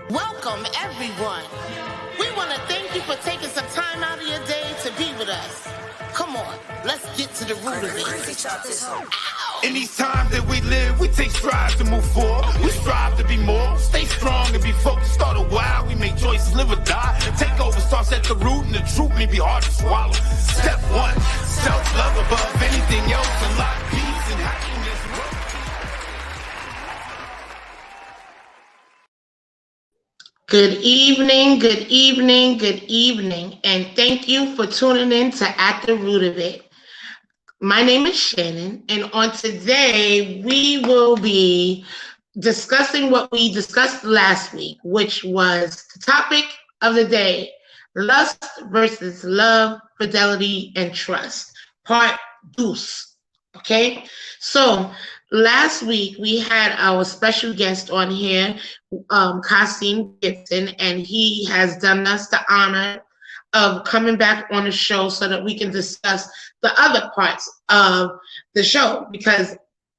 Welcome, everyone. We want to thank you for taking some time out of your day to be with us. Come on, let's get to the root of it. Ow! In these times that we live, we take strides to move forward. We strive to be more, stay strong and be focused. Start a while, we make choices, live or die. Takeover starts at the root, and the truth may be hard to swallow. Step one, self-love above anything else, unlock peace and happiness. Good evening, good evening, good evening, and thank you for tuning in to At the Root of It. My name is Shannon, and on today, we will be discussing what we discussed last week, which was the topic of the day, lust versus love, fidelity, and trust, part 2. Okay, so last week we had our special guest on here, Kassiem Gibson, and he has done us the honor of coming back on the show so that we can discuss the other parts of the show, because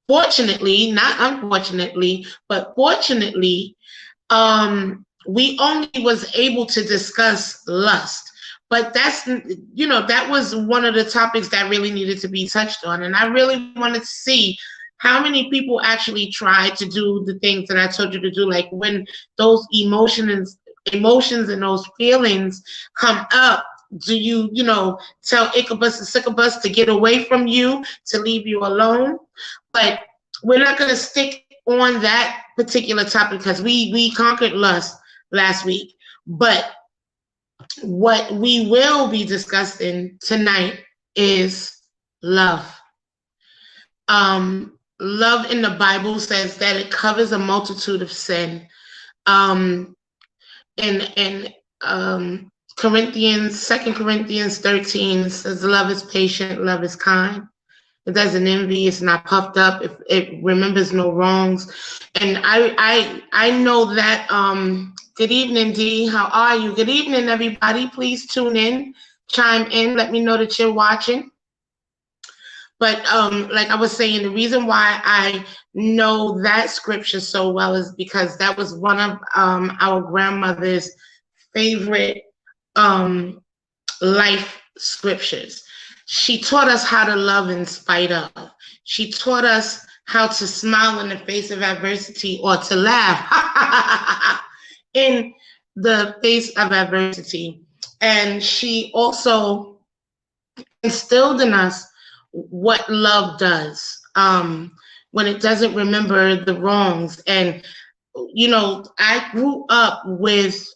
fortunately, not unfortunately, but fortunately, we only was able to discuss lust. But that's, you know, that was one of the topics that really needed to be touched on. And I really wanted to see how many people actually tried to do the things that I told you to do. Like when those emotions and those feelings come up, do you, tell Ichabus and Sycabus to get away from you, to leave you alone? But we're not going to stick on that particular topic because we conquered lust last week. But what we will be discussing tonight is love. Love in the Bible says that it covers a multitude of sin. In Corinthians, 2 Corinthians 13 says love is patient, love is kind. It doesn't envy, it's not puffed up, it remembers no wrongs. And I know that, good evening, Dee, how are you? Good evening, everybody. Please tune in, chime in, let me know that you're watching. But like I was saying, the reason why I know that scripture so well is because that was one of our grandmother's favorite life scriptures. She taught us how to love in spite of. She taught us how to smile in the face of adversity, or to laugh in the face of adversity. And she also instilled in us what love does when it doesn't remember the wrongs. And, I grew up with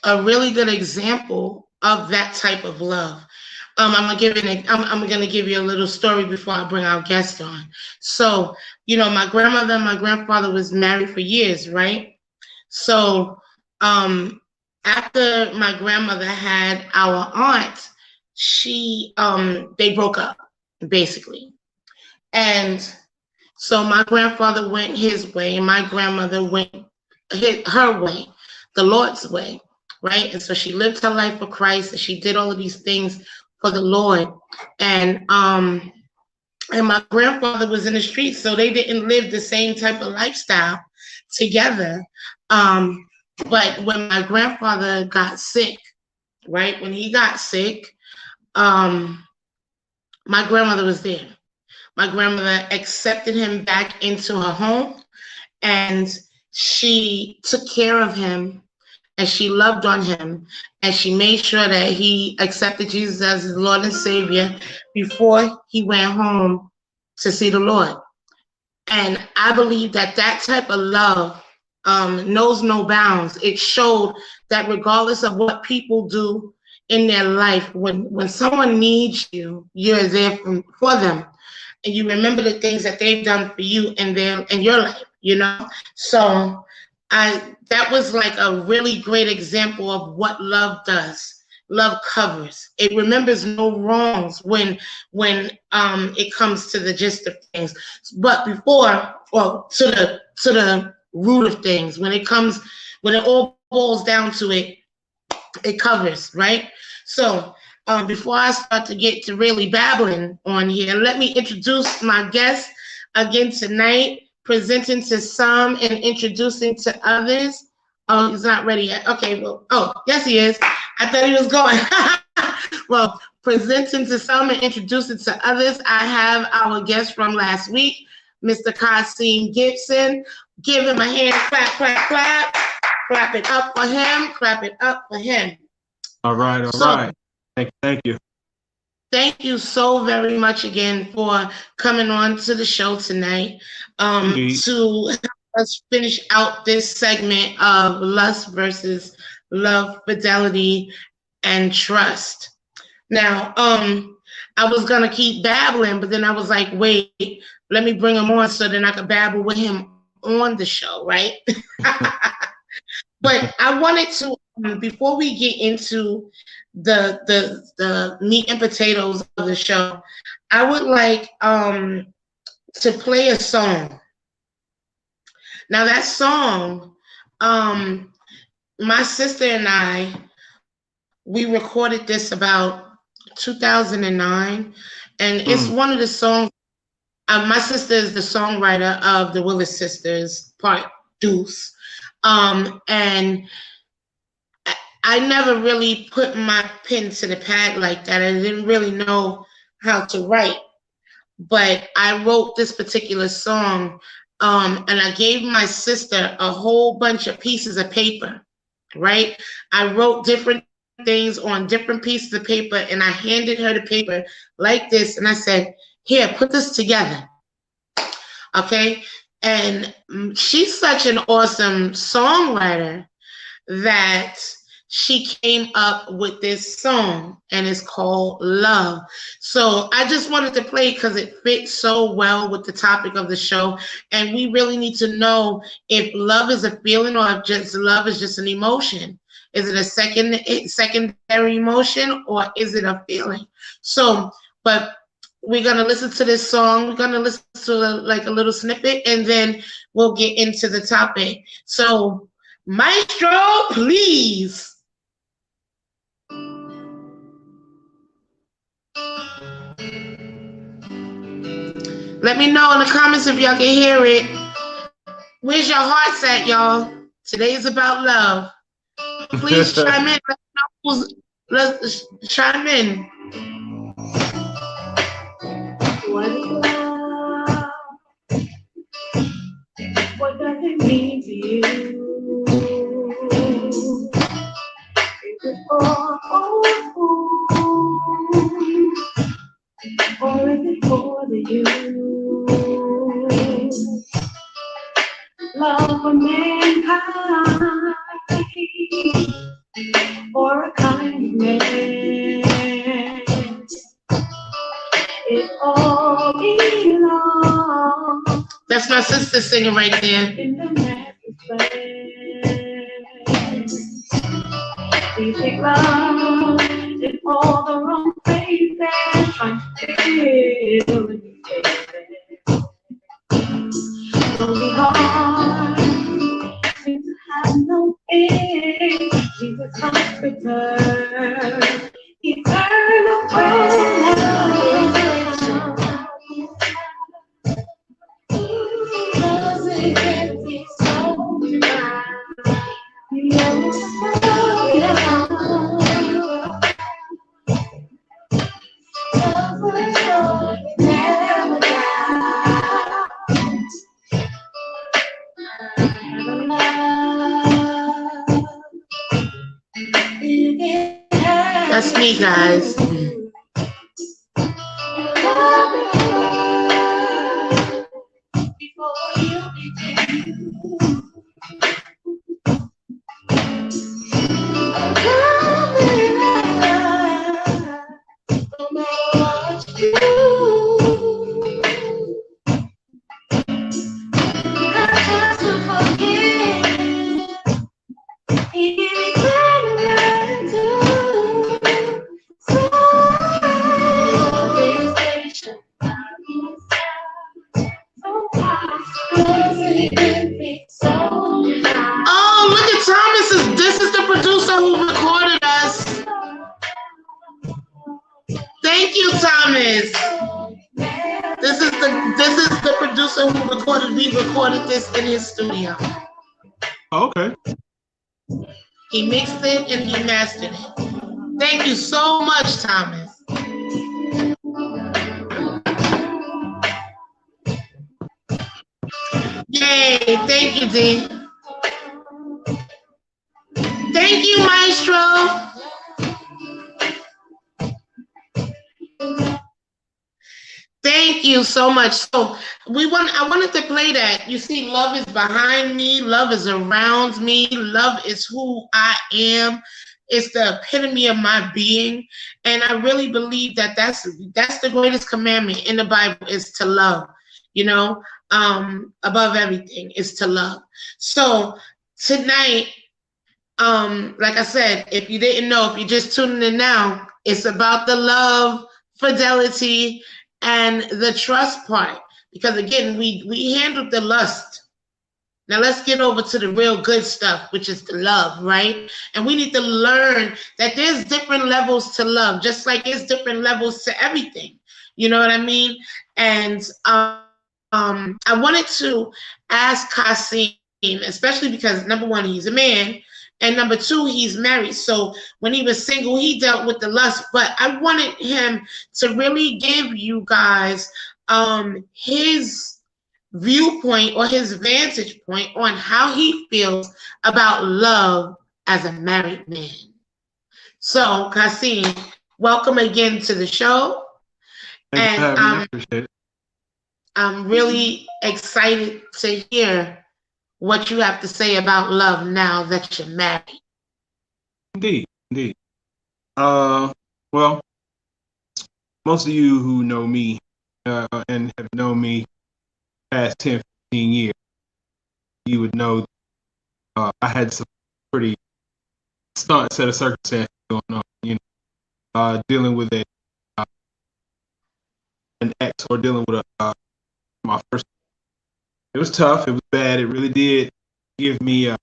a really good example of that type of love. I'm gonna give you a little story before I bring our guest on. So, my grandmother and my grandfather was married for years, right? So, after my grandmother had our aunt, they broke up, basically. And so my grandfather went his way, and my grandmother went her way, the Lord's way, right? And so she lived her life for Christ, and she did all of these things for the Lord. And my grandfather was in the streets, so they didn't live the same type of lifestyle together. But when my grandfather got sick, right? When he got sick, my grandmother was there. My grandmother accepted him back into her home, and she took care of him, and she loved on him, and she made sure that he accepted Jesus as his Lord and Savior before he went home to see the Lord. And I believe that that type of love knows no bounds. It showed that regardless of what people do in their life, when someone needs you, you're there for them, and you remember the things that they've done for you in your life, So that was like a really great example of what love does. Love covers. It remembers no wrongs when it comes to the gist of things. But to the root of things, when it all boils down to it, it covers, right? So before I start to get to really babbling on here, let me introduce my guest again tonight, presenting to some and introducing to others, Oh, he's not ready yet. Okay, well, oh, yes, he is. I thought he was going. Well, presenting to some and introducing to others, I have our guest from last week, Mr. Kassiem Gibson. Give him a hand, clap, clap, clap. Clap it up for him. Clap it up for him. All right, all right. Thank you. Thank you so very much again for coming on to the show tonight to help us finish out this segment of lust versus love, fidelity, and trust. Now, I was gonna keep babbling, but then I was like, wait, let me bring him on so then I could babble with him on the show, right? But I wanted to, before we get into the meat and potatoes of the show, I would like to play a song. Now that song, my sister and I, we recorded this about 2009, and it's one of the songs. My sister is the songwriter of the Willis Sisters, Part Deuce, and I never really put my pen to the pad like that. I didn't really know how to write, but I wrote this particular song, and I gave my sister a whole bunch of pieces of paper, right? I wrote different things on different pieces of paper, and I handed her the paper like this, and I said, here, put this together, okay? And she's such an awesome songwriter that she came up with this song, and it's called Love. So I just wanted to play it because it fits so well with the topic of the show, and we really need to know if love is a feeling or if just love is just an emotion. Is it a secondary emotion, or is it a feeling? So, but we're going to listen to this song. We're going to listen to like a little snippet, and then we'll get into the topic. So, Maestro, please. Let me know in the comments if y'all can hear it. Where's your hearts at, y'all? Today's about love. Please chime in. Let's chime in. What is love? What does it mean to you? Is it for or is it for the you? Love for mankind, or a kind man. It all belongs. That's my sister singing right there. In the master's plan. We take love in all the wrong places, trying to feel it. Don't be hard, seem to have no end. Jesus comforter, eternal friend. That's me, guys. We recorded this in his studio. Okay. He mixed it and he mastered it. Thank you so much, Thomas. Yay, thank you, D. Thank you, Maestro. Thank you so much. So I wanted to play that. You see, love is behind me, love is around me, love is who I am. It's the epitome of my being. And I really believe that that's the greatest commandment in the Bible, is to love, above everything is to love. So tonight, like I said, if you didn't know, if you're just tuning in now, it's about the love, fidelity, and the trust part. Because again, we handled the lust. Now let's get over to the real good stuff, which is the love, right? And we need to learn that there's different levels to love, just like there's different levels to everything. You know what I mean? And I wanted to ask Kassiem, especially because number one, he's a man, and number two, he's married. So when he was single, he dealt with the lust. But I wanted him to really give you guys his viewpoint or his vantage point on how he feels about love as a married man. So, Kassiem, welcome again to the show. Thank you for having me. I appreciate it. I'm really excited to hear what you have to say about love now that you're married. Indeed. Well, most of you who know me and have known me past 10, 15 years, you would know I had some pretty stunt set of circumstances going on, dealing with an ex, or dealing with my first. It was tough. It was bad. It really did give me a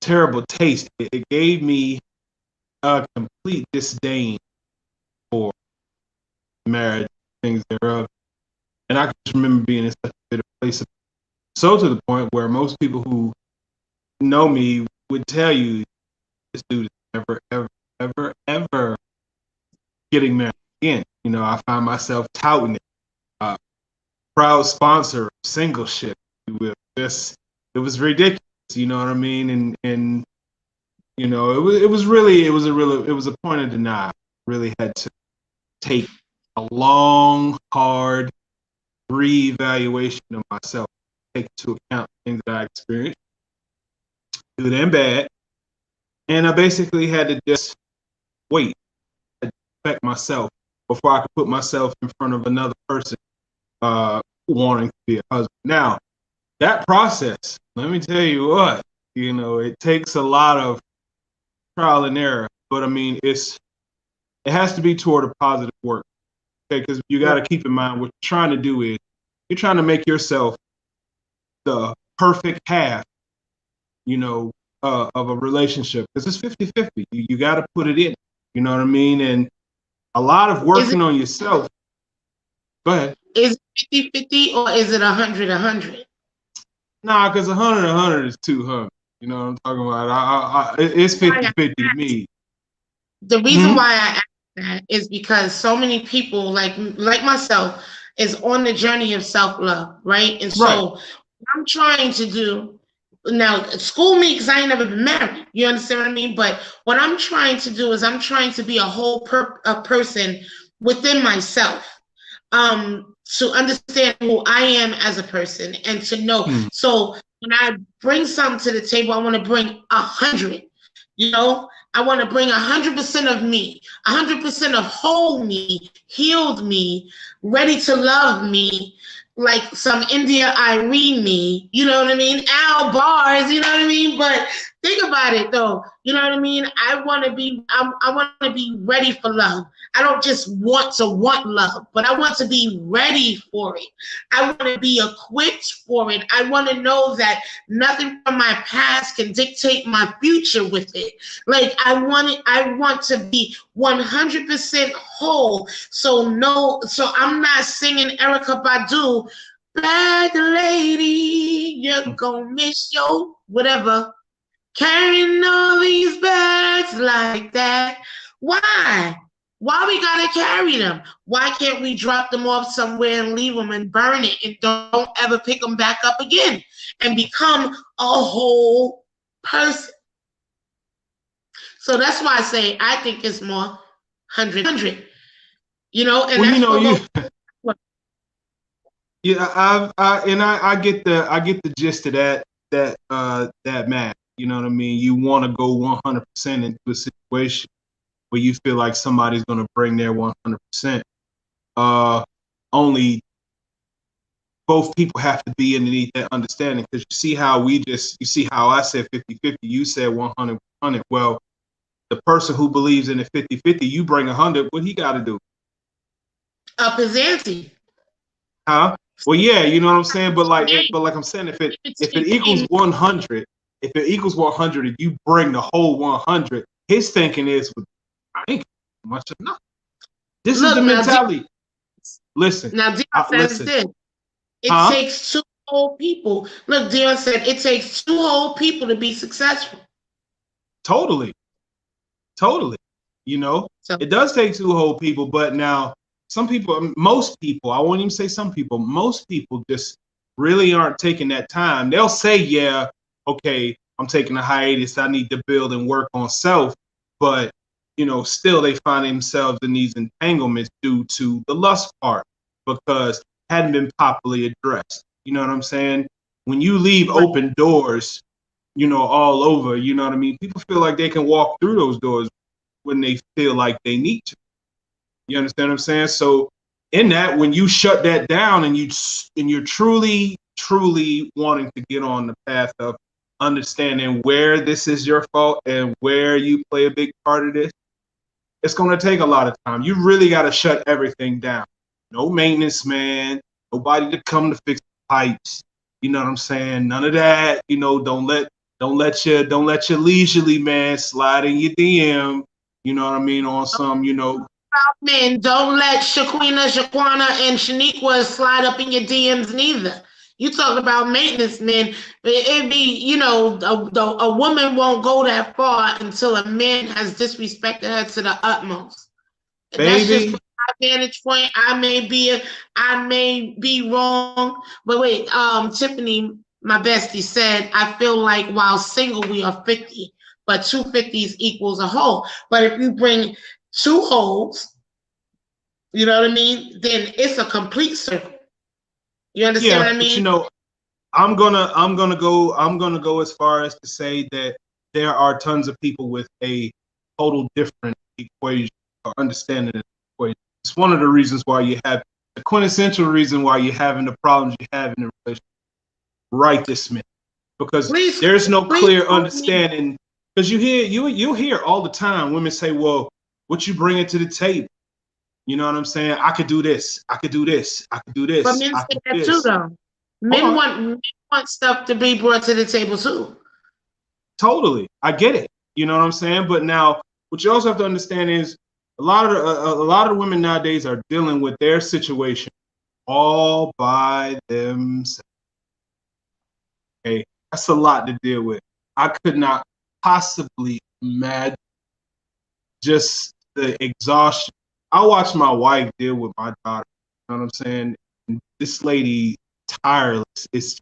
terrible taste. It gave me a complete disdain for marriage, things thereof. And I can just remember being in such a bitter place. So to the point where most people who know me would tell you, this dude is ever getting married again. I find myself touting it. Proud sponsor of single ship, if you will. It was ridiculous, you know what I mean? And it was a point of denial. Really had to take a long, hard reevaluation of myself, take into account things that I experienced, good and bad. And I basically had to just wait, respect myself before I could put myself in front of another person wanting to be a husband. Now, that process, let me tell you what, it takes a lot of trial and error, but I mean, it has to be toward a positive work, okay? Because you got to keep in mind what you're trying to do is you're trying to make yourself the perfect half, of a relationship, because it's 50-50. You got to put it in, you know what I mean? And a lot of working on yourself. Go ahead. Is it 50-50 or is it 100-100? Nah, because 100 is 200. You know what I'm talking about? It's 50-50 to me. The reason why I ask that is because so many people like myself is on the journey of self-love, right? And so what I'm trying to do now, school me, because I ain't never been married. You understand what I mean? But what I'm trying to do is I'm trying to be a whole person within myself. To understand who I am as a person and to know. So when I bring something to the table, I want to bring 100. I want to bring 100% of me, 100% of whole me, healed me, ready to love me, like some India Irene me. You know what I mean? Al bars. You know what I mean? But think about it though. You know what I mean? I want to be ready for love. I don't just want love, but I want to be ready for it. I want to be equipped for it. I want to know that nothing from my past can dictate my future with it. Like I want to be 100% whole. So I'm not singing Erykah Badu, bad lady, you're gonna miss your whatever. Carrying all these bags like that. Why? Why we gotta carry them? Why can't we drop them off somewhere and leave them and burn it and don't ever pick them back up again and become a whole person? So that's why I say I think it's more 100. You know, and well, that's yeah, I get the gist of that math. You know what I mean? You want to go 100% into a situation where you feel like somebody's going to bring their 100%. Only both people have to be underneath that understanding, because you see how I said 50-50, you said 100. Well, the person who believes in the 50-50, you bring 100, what he got to do? up his ante. Huh? Well, yeah, you know what I'm saying. But like I'm saying, if it equals 100, if it equals 100, and you bring the whole 100, his thinking is, I ain't much enough. This is the mentality. Listen. Now, Dion says this. It takes two whole people. Look, Dion said it takes two whole people to be successful. Totally. You know, it does take two whole people, but now most people, I won't even say some people, most people just really aren't taking that time. They'll say, yeah, okay, I'm taking a hiatus. I need to build and work on self. But, you know, still they find themselves in these entanglements due to the lust part, because it hadn't been properly addressed. You know what I'm saying? When you leave open doors, you know, all over, you know what I mean? People feel like they can walk through those doors when they feel like they need to. You understand what I'm saying? So in that, when you shut that down and you're truly wanting to get on the path of understanding where this is your fault and where you play a big part of this, it's going to take a lot of time. You really got to shut everything down. No maintenance man, nobody to come to fix the pipes. You know what I'm saying? None of that. You know, don't let your leisurely man slide in your DM. You know what I mean? On some, you know. Men, don't let Shaquana, and Shaniqua slide up in your DMs neither. You talk about maintenance men. It'd be, you know, a woman won't go that far until a man has disrespected her to the utmost. Baby. That's just from my vantage point. I may be wrong, but wait. Tiffany, my bestie, said, I feel like while single we are 50, but 2 50s equals a whole. But if you bring two holes, you know what I mean, then it's a complete circle. You understand what I mean? But you know, I'm gonna go as far as to say that there are tons of people with a total different equation or understanding of the equation. It's one of the reasons why you have the quintessential reason why you're having the problems you have in the relationship right this minute, because there's no clear understanding. Because you hear all the time women say, well, what you bringing to the table? You know what I'm saying? I could do this. I could do this. I could do this. But men say that too, though. Men want stuff to be brought to the table too. Totally, I get it. You know what I'm saying? But now, what you also have to understand is a lot of women nowadays are dealing with their situation all by themselves. Okay, that's a lot to deal with. I could not possibly imagine just the exhaustion. I watch my wife deal with my daughter. You know what I'm saying? And this lady, tireless.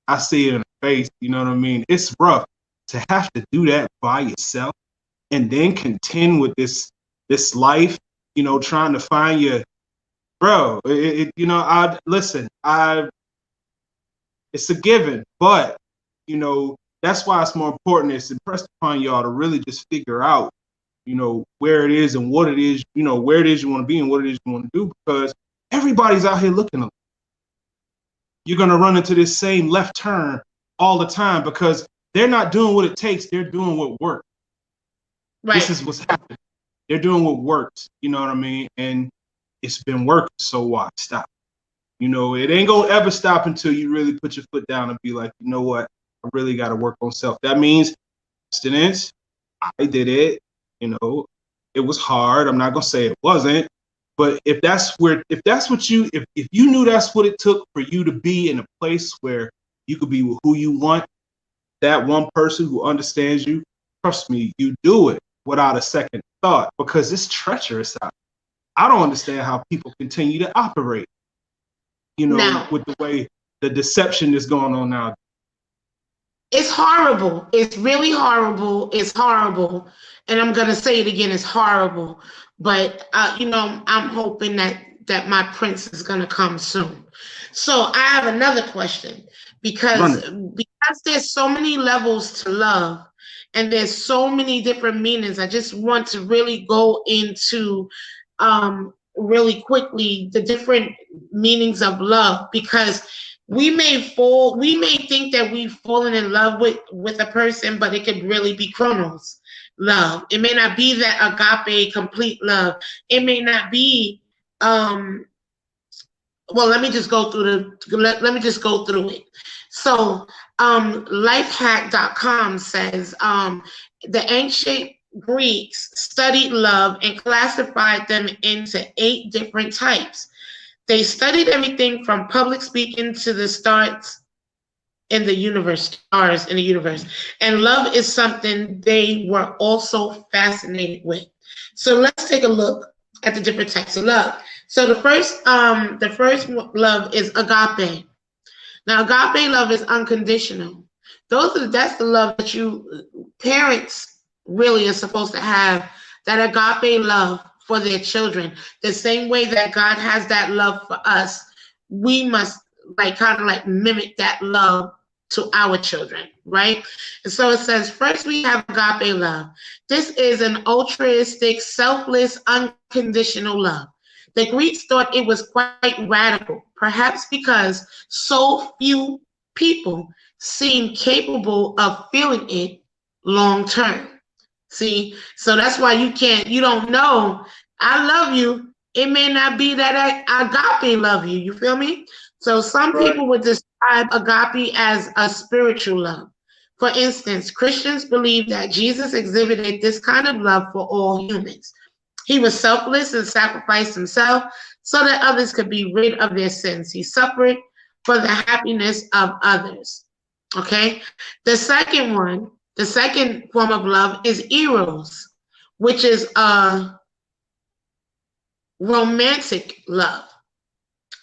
I see it in her face. You know what I mean? It's rough to have to do that by yourself and then contend with this life. You know, trying to find your bro. You know, it's a given, but you know, that's why it's more important. It's impressed upon y'all to really just figure out, you know, where it is and what it is, you know, where it is you want to be and what it is you want to do, because everybody's out here looking. You're going to run into this same left turn all the time because they're not doing what it takes. They're doing what works. Right. This is what's happening. They're doing what works. You know what I mean? And it's been working. So why stop? You know, it ain't going to ever stop until you really put your foot down and be like, you know what? I really got to work on self. That means abstinence. I did it. You know, it was hard. I'm not going to say it wasn't. But if you knew that's what it took for you to be in a place where you could be who you want, that one person who understands you, trust me, you do it without a second thought because it's treacherous out. I don't understand how people continue to operate, with the way the deception is going on now. It's horrible. It's really horrible. It's horrible. And I'm going to say it again. It's horrible. But, I'm hoping that my prince is going to come soon. So I have another question because there's so many levels to love and there's so many different meanings. I just want to really go into really quickly the different meanings of love, because we may think that we've fallen in love with a person, but it could really be chronos love. It may not be that agape complete love. It may not be let me just go through it. So lifehack.com says the ancient Greeks studied love and classified them into 8 different types. They studied everything from public speaking to the stars in the universe. And love is something they were also fascinated with. So let's take a look at the different types of love. So the first love is agape. Now, agape love is unconditional. That's the love that parents really are supposed to have, that agape love for their children. The same way that God has that love for us, we must kind of mimic that love to our children, right? And so it says, first we have agape love. This is an altruistic, selfless, unconditional love. The Greeks thought it was quite radical, perhaps because so few people seem capable of feeling it long term. See, so that's why you don't know, I love you. It may not be that agape love you. You feel me? So some people would describe agape as a spiritual love. For instance, Christians believe that Jesus exhibited this kind of love for all humans. He was selfless and sacrificed himself so that others could be rid of their sins. He suffered for the happiness of others. Okay? The second form of love is eros, which is a romantic love,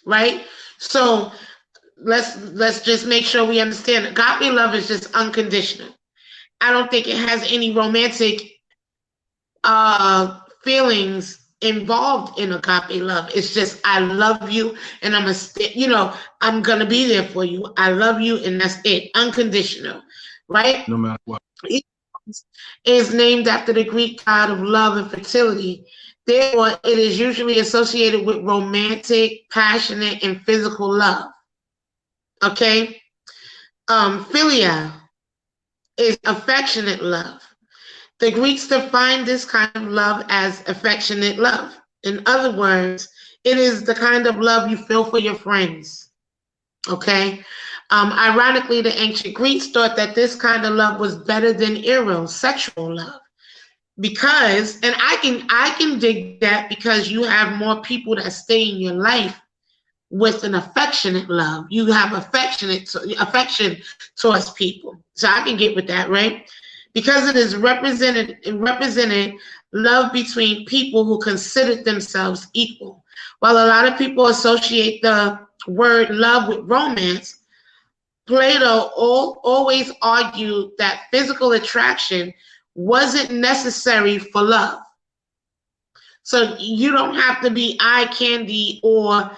right? So let's just make sure we understand. Agape love is just unconditional. I don't think it has any romantic feelings involved in agape love. It's just, I love you and I'm gonna be there for you. I love you and that's it. Unconditional, right? No matter what. It is named after the Greek god of love and fertility. Therefore, it is usually associated with romantic, passionate, and physical love. Okay? Philia is affectionate love. The Greeks defined this kind of love as affectionate love. In other words, it is the kind of love you feel for your friends. Okay? Ironically, the ancient Greeks thought that this kind of love was better than eros, sexual love. Because, and I can dig that, because you have more people that stay in your life with an affectionate love. You have affection towards people. So I can get with that, right? Because it is represented love between people who consider themselves equal. While a lot of people associate the word love with romance, Plato always argued that physical attraction wasn't necessary for love. So you don't have to be eye candy or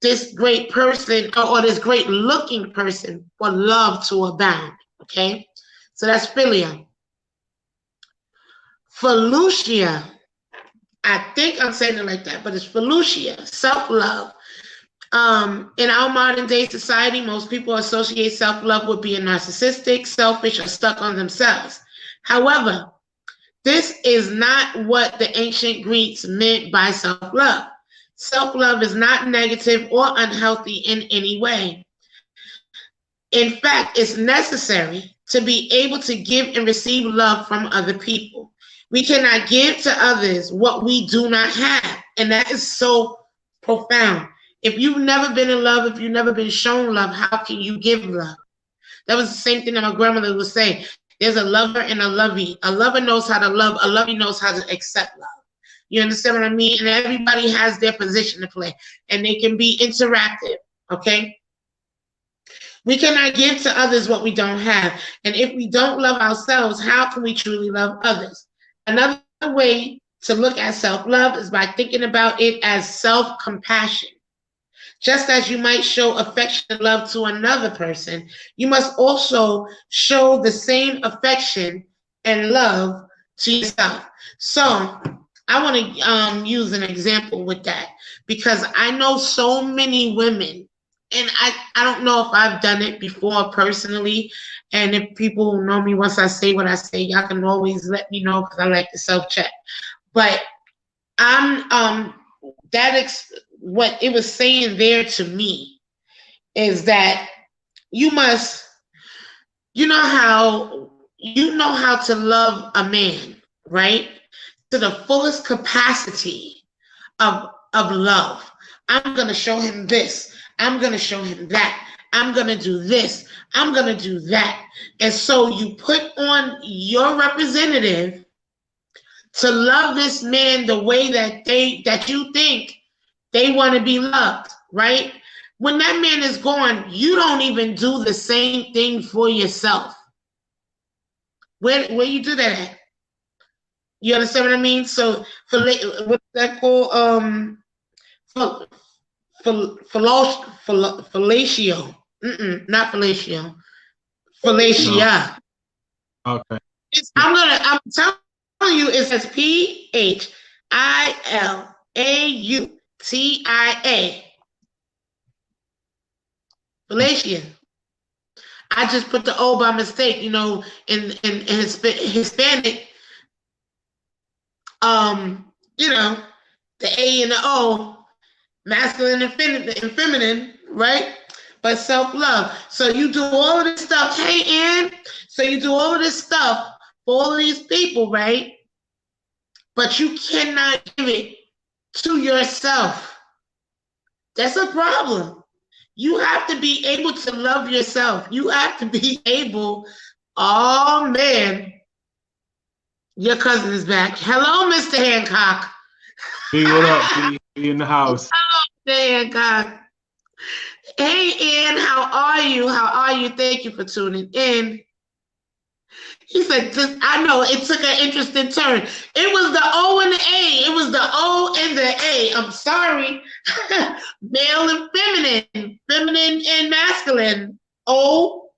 this great person or this great looking person for love to abound, okay? So that's philia. Philutia, I think I'm saying it like that, but it's philutia, self-love. In our modern day society, most people associate self-love with being narcissistic, selfish, or stuck on themselves. However, this is not what the ancient Greeks meant by self-love. Self-love is not negative or unhealthy in any way. In fact, it's necessary to be able to give and receive love from other people. We cannot give to others what we do not have, and that is so profound. If you've never been in love, if you've never been shown love, how can you give love? That was the same thing that my grandmother would say. There's a lover and a lovey. A lover knows how to love. A lovey knows how to accept love. You understand what I mean? And everybody has their position to play, and they can be interactive. Okay. We cannot give to others what we don't have. And if we don't love ourselves, how can we truly love others? Another way to look at self-love is by thinking about it as self-compassion. Just as you might show affection and love to another person, you must also show the same affection and love to yourself. So I want to use an example with that, because I know so many women, and I don't know if I've done it before personally, and if people know me, once I say what I say, y'all can always let me know, because I like to self-check. But what it was saying there to me is that you know how to love a man, right? To the fullest capacity of love. I'm going to show him this. I'm going to show him that. I'm going to do this. I'm going to do that. And so you put on your representative to love this man the way that you think they want to be loved, right? When that man is gone, you don't even do the same thing for yourself. Where you do that at? You understand what I mean? So, what's that called? Fellatio. Not fellatio. Fellatia. No. Okay. I'm telling you, it says Philautia. Fellatia. I just put the O by mistake, in Hispanic. The A and the O, masculine and feminine, right? But self-love. So you do all of this stuff. Hey, Ann. So you do all of this stuff for all of these people, right? But you cannot give it to yourself. That's a problem. You have to be able to love yourself. You have to be able. Oh, man. Your cousin is back. Hello, Mr. Hancock. Hey, what up? Be in the house. Hello, Mr. Hancock. Hey, Ann, how are you? How are you? Thank you for tuning in. He said, I know, it took an interesting turn. It was the O and the A. It was the O and the A. I'm sorry. Male and feminine. Feminine and masculine. O,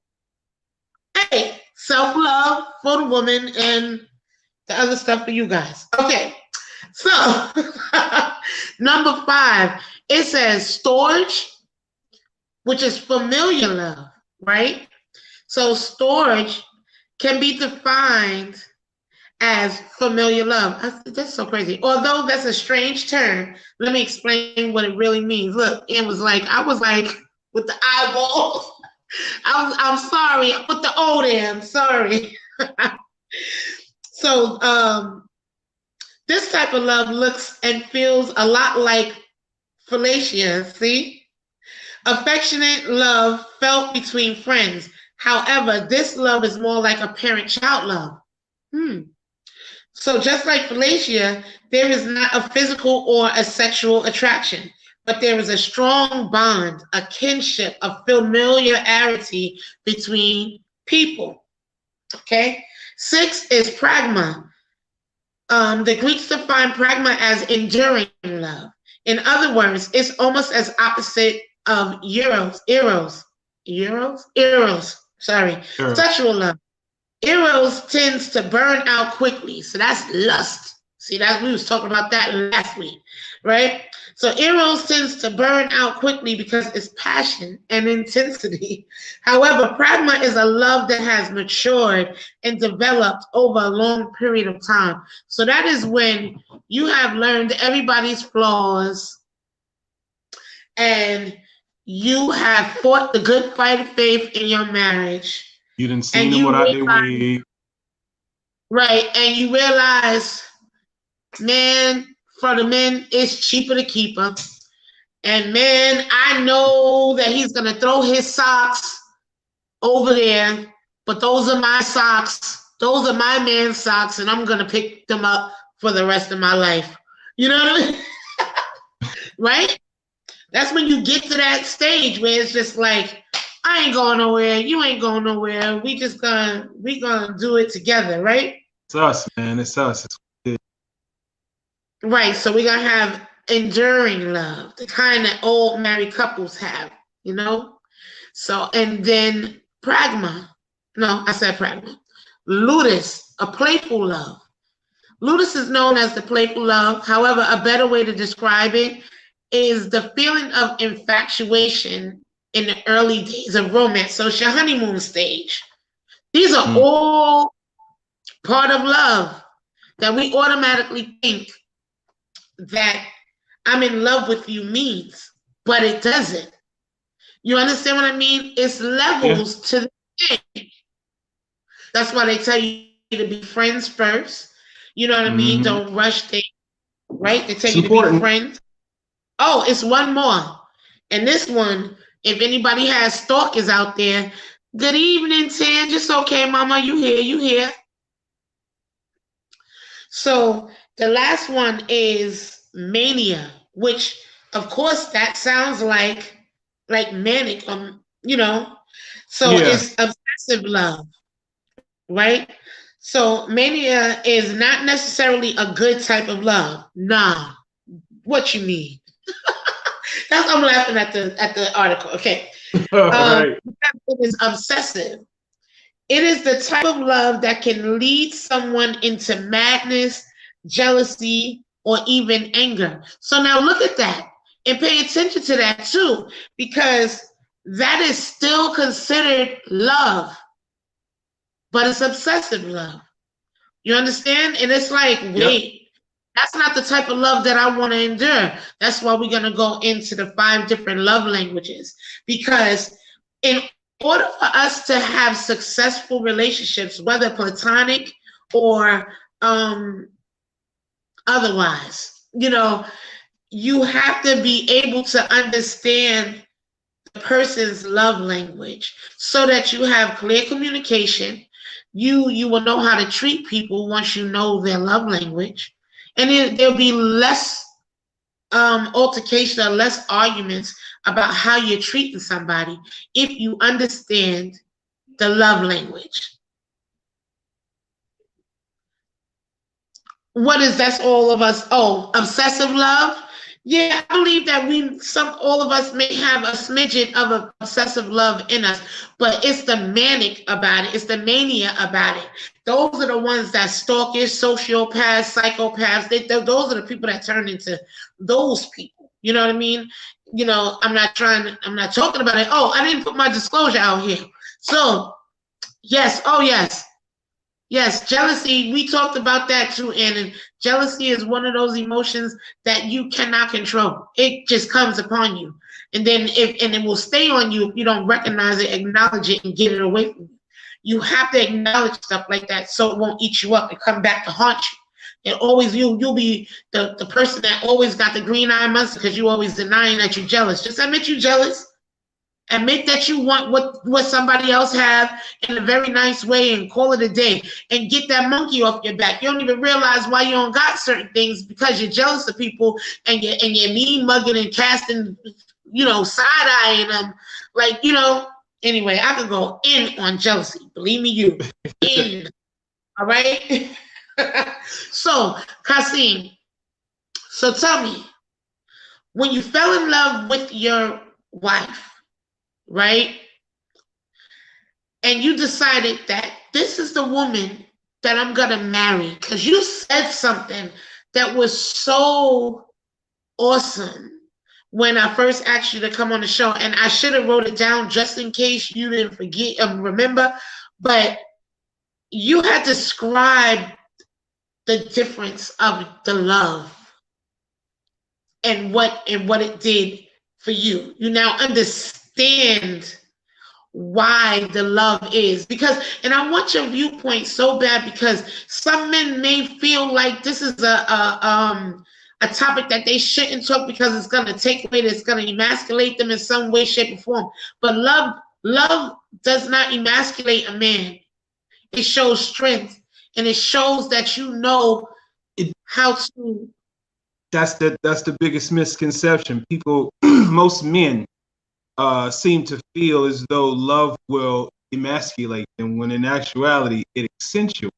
A. Self-love for the woman and the other stuff for you guys. Okay. So, number 5, it says storage, which is familiar love, right? So storage can be defined as familiar love. That's so crazy. Although that's a strange term, let me explain what it really means. Look, I was like with the eyeballs. I'm sorry. I put the O there. I'm sorry. So this type of love looks and feels a lot like Fellatia, see? Affectionate love felt between friends. However, this love is more like a parent-child love. So just like Fellatia, there is not a physical or a sexual attraction, but there is a strong bond, a kinship, a familiarity between people. Okay? 6 is pragma. The Greeks define pragma as enduring love. In other words, it's almost as opposite of eros. Sorry, Sure. Sexual love. Eros tends to burn out quickly, so that's lust. See, we was talking about that last week, right? So Eros tends to burn out quickly because it's passion and intensity. However, pragma is a love that has matured and developed over a long period of time. So that is when you have learned everybody's flaws and you have fought the good fight of faith in your marriage. You didn't see them without their wig. Right, and you realize, man, for the men, it's cheaper to keep her. And man, I know that he's gonna throw his socks over there but those are my socks. Those are my man's socks, and I'm going to pick them up for the rest of my life. You know what I mean? Right? That's when you get to that stage where it's just like, I ain't going nowhere. You ain't going nowhere. We gonna do it together, right? It's us, man. It's us. Right. So we're gonna have enduring love, the kind that old married couples have, you know? So, and then pragma. No, I said pragma. Ludus, a playful love. Ludus is known as the playful love. However, a better way to describe it is the feeling of infatuation in the early days of romance. So it's your honeymoon stage. These are all part of love that we automatically think that I'm in love with you means, but it doesn't. You understand what I mean? It's levels to the thing. That's why they tell you to be friends first. You know what I mean? Don't rush things, right? They tell you to be friends. Oh, it's one more. And this one, if anybody has stalkers out there, good evening, Tan. Just okay, mama. You here. So the last one is mania, which, of course, that sounds like manic, you know. So it's obsessive love, right? So mania is not necessarily a good type of love. Nah. What you mean? I'm laughing at the article. Okay. Right. It is obsessive. It is the type of love that can lead someone into madness, jealousy, or even anger. So now look at that and pay attention to that too, because that is still considered love, but it's obsessive love. You understand? And it's like, wait. That's not the type of love that I want to endure. That's why we're going to go into the 5 different love languages. Because in order for us to have successful relationships, whether platonic or otherwise, you know, you have to be able to understand the person's love language so that you have clear communication. You will know how to treat people once you know their love language. And there'll be less altercation or less arguments about how you're treating somebody if you understand the love language. What is that's all of us? Oh, obsessive love? Yeah, I believe that all of us may have a smidgen of obsessive love in us, but it's the manic about it. It's the mania about it. Those are the ones that stalkers, sociopaths, psychopaths. Those are the people that turn into those people. You know what I mean? You know, I'm not talking about it. Oh, I didn't put my disclosure out here. So, yes. Oh, yes. Yes, jealousy, we talked about that too, and jealousy is one of those emotions that you cannot control. It just comes upon you. And then it will stay on you if you don't recognize it, acknowledge it, and get it away from you. You have to acknowledge stuff like that so it won't eat you up and come back to haunt you. And always you'll be the person that always got the green eye monster because you always denying that you're jealous. Just admit you're jealous. Admit that you want what somebody else have in a very nice way and call it a day and get that monkey off your back. You don't even realize why you don't got certain things because you're jealous of people and you're mean mugging and casting, you know, side-eyeing them. Like, you know, anyway, I could go in on jealousy. Believe me, you. In. All right? So, Kassiem, so tell me, when you fell in love with your wife, right? And you decided that this is the woman that I'm going to marry because you said something that was so awesome when I first asked you to come on the show. And I should have wrote it down just in case you didn't forget, remember. But you had described the difference of the love and what it did for you. You now understand why the love is, because, and I want your viewpoint so bad, because some men may feel like this is a topic that they shouldn't talk because it's going to take away, it's going to emasculate them in some way, shape, or form. But love Love does not emasculate a man. It shows strength, and it shows that you know how to. That's the biggest misconception. People, most men, seem to feel as though love will emasculate them, when in actuality it accentuates,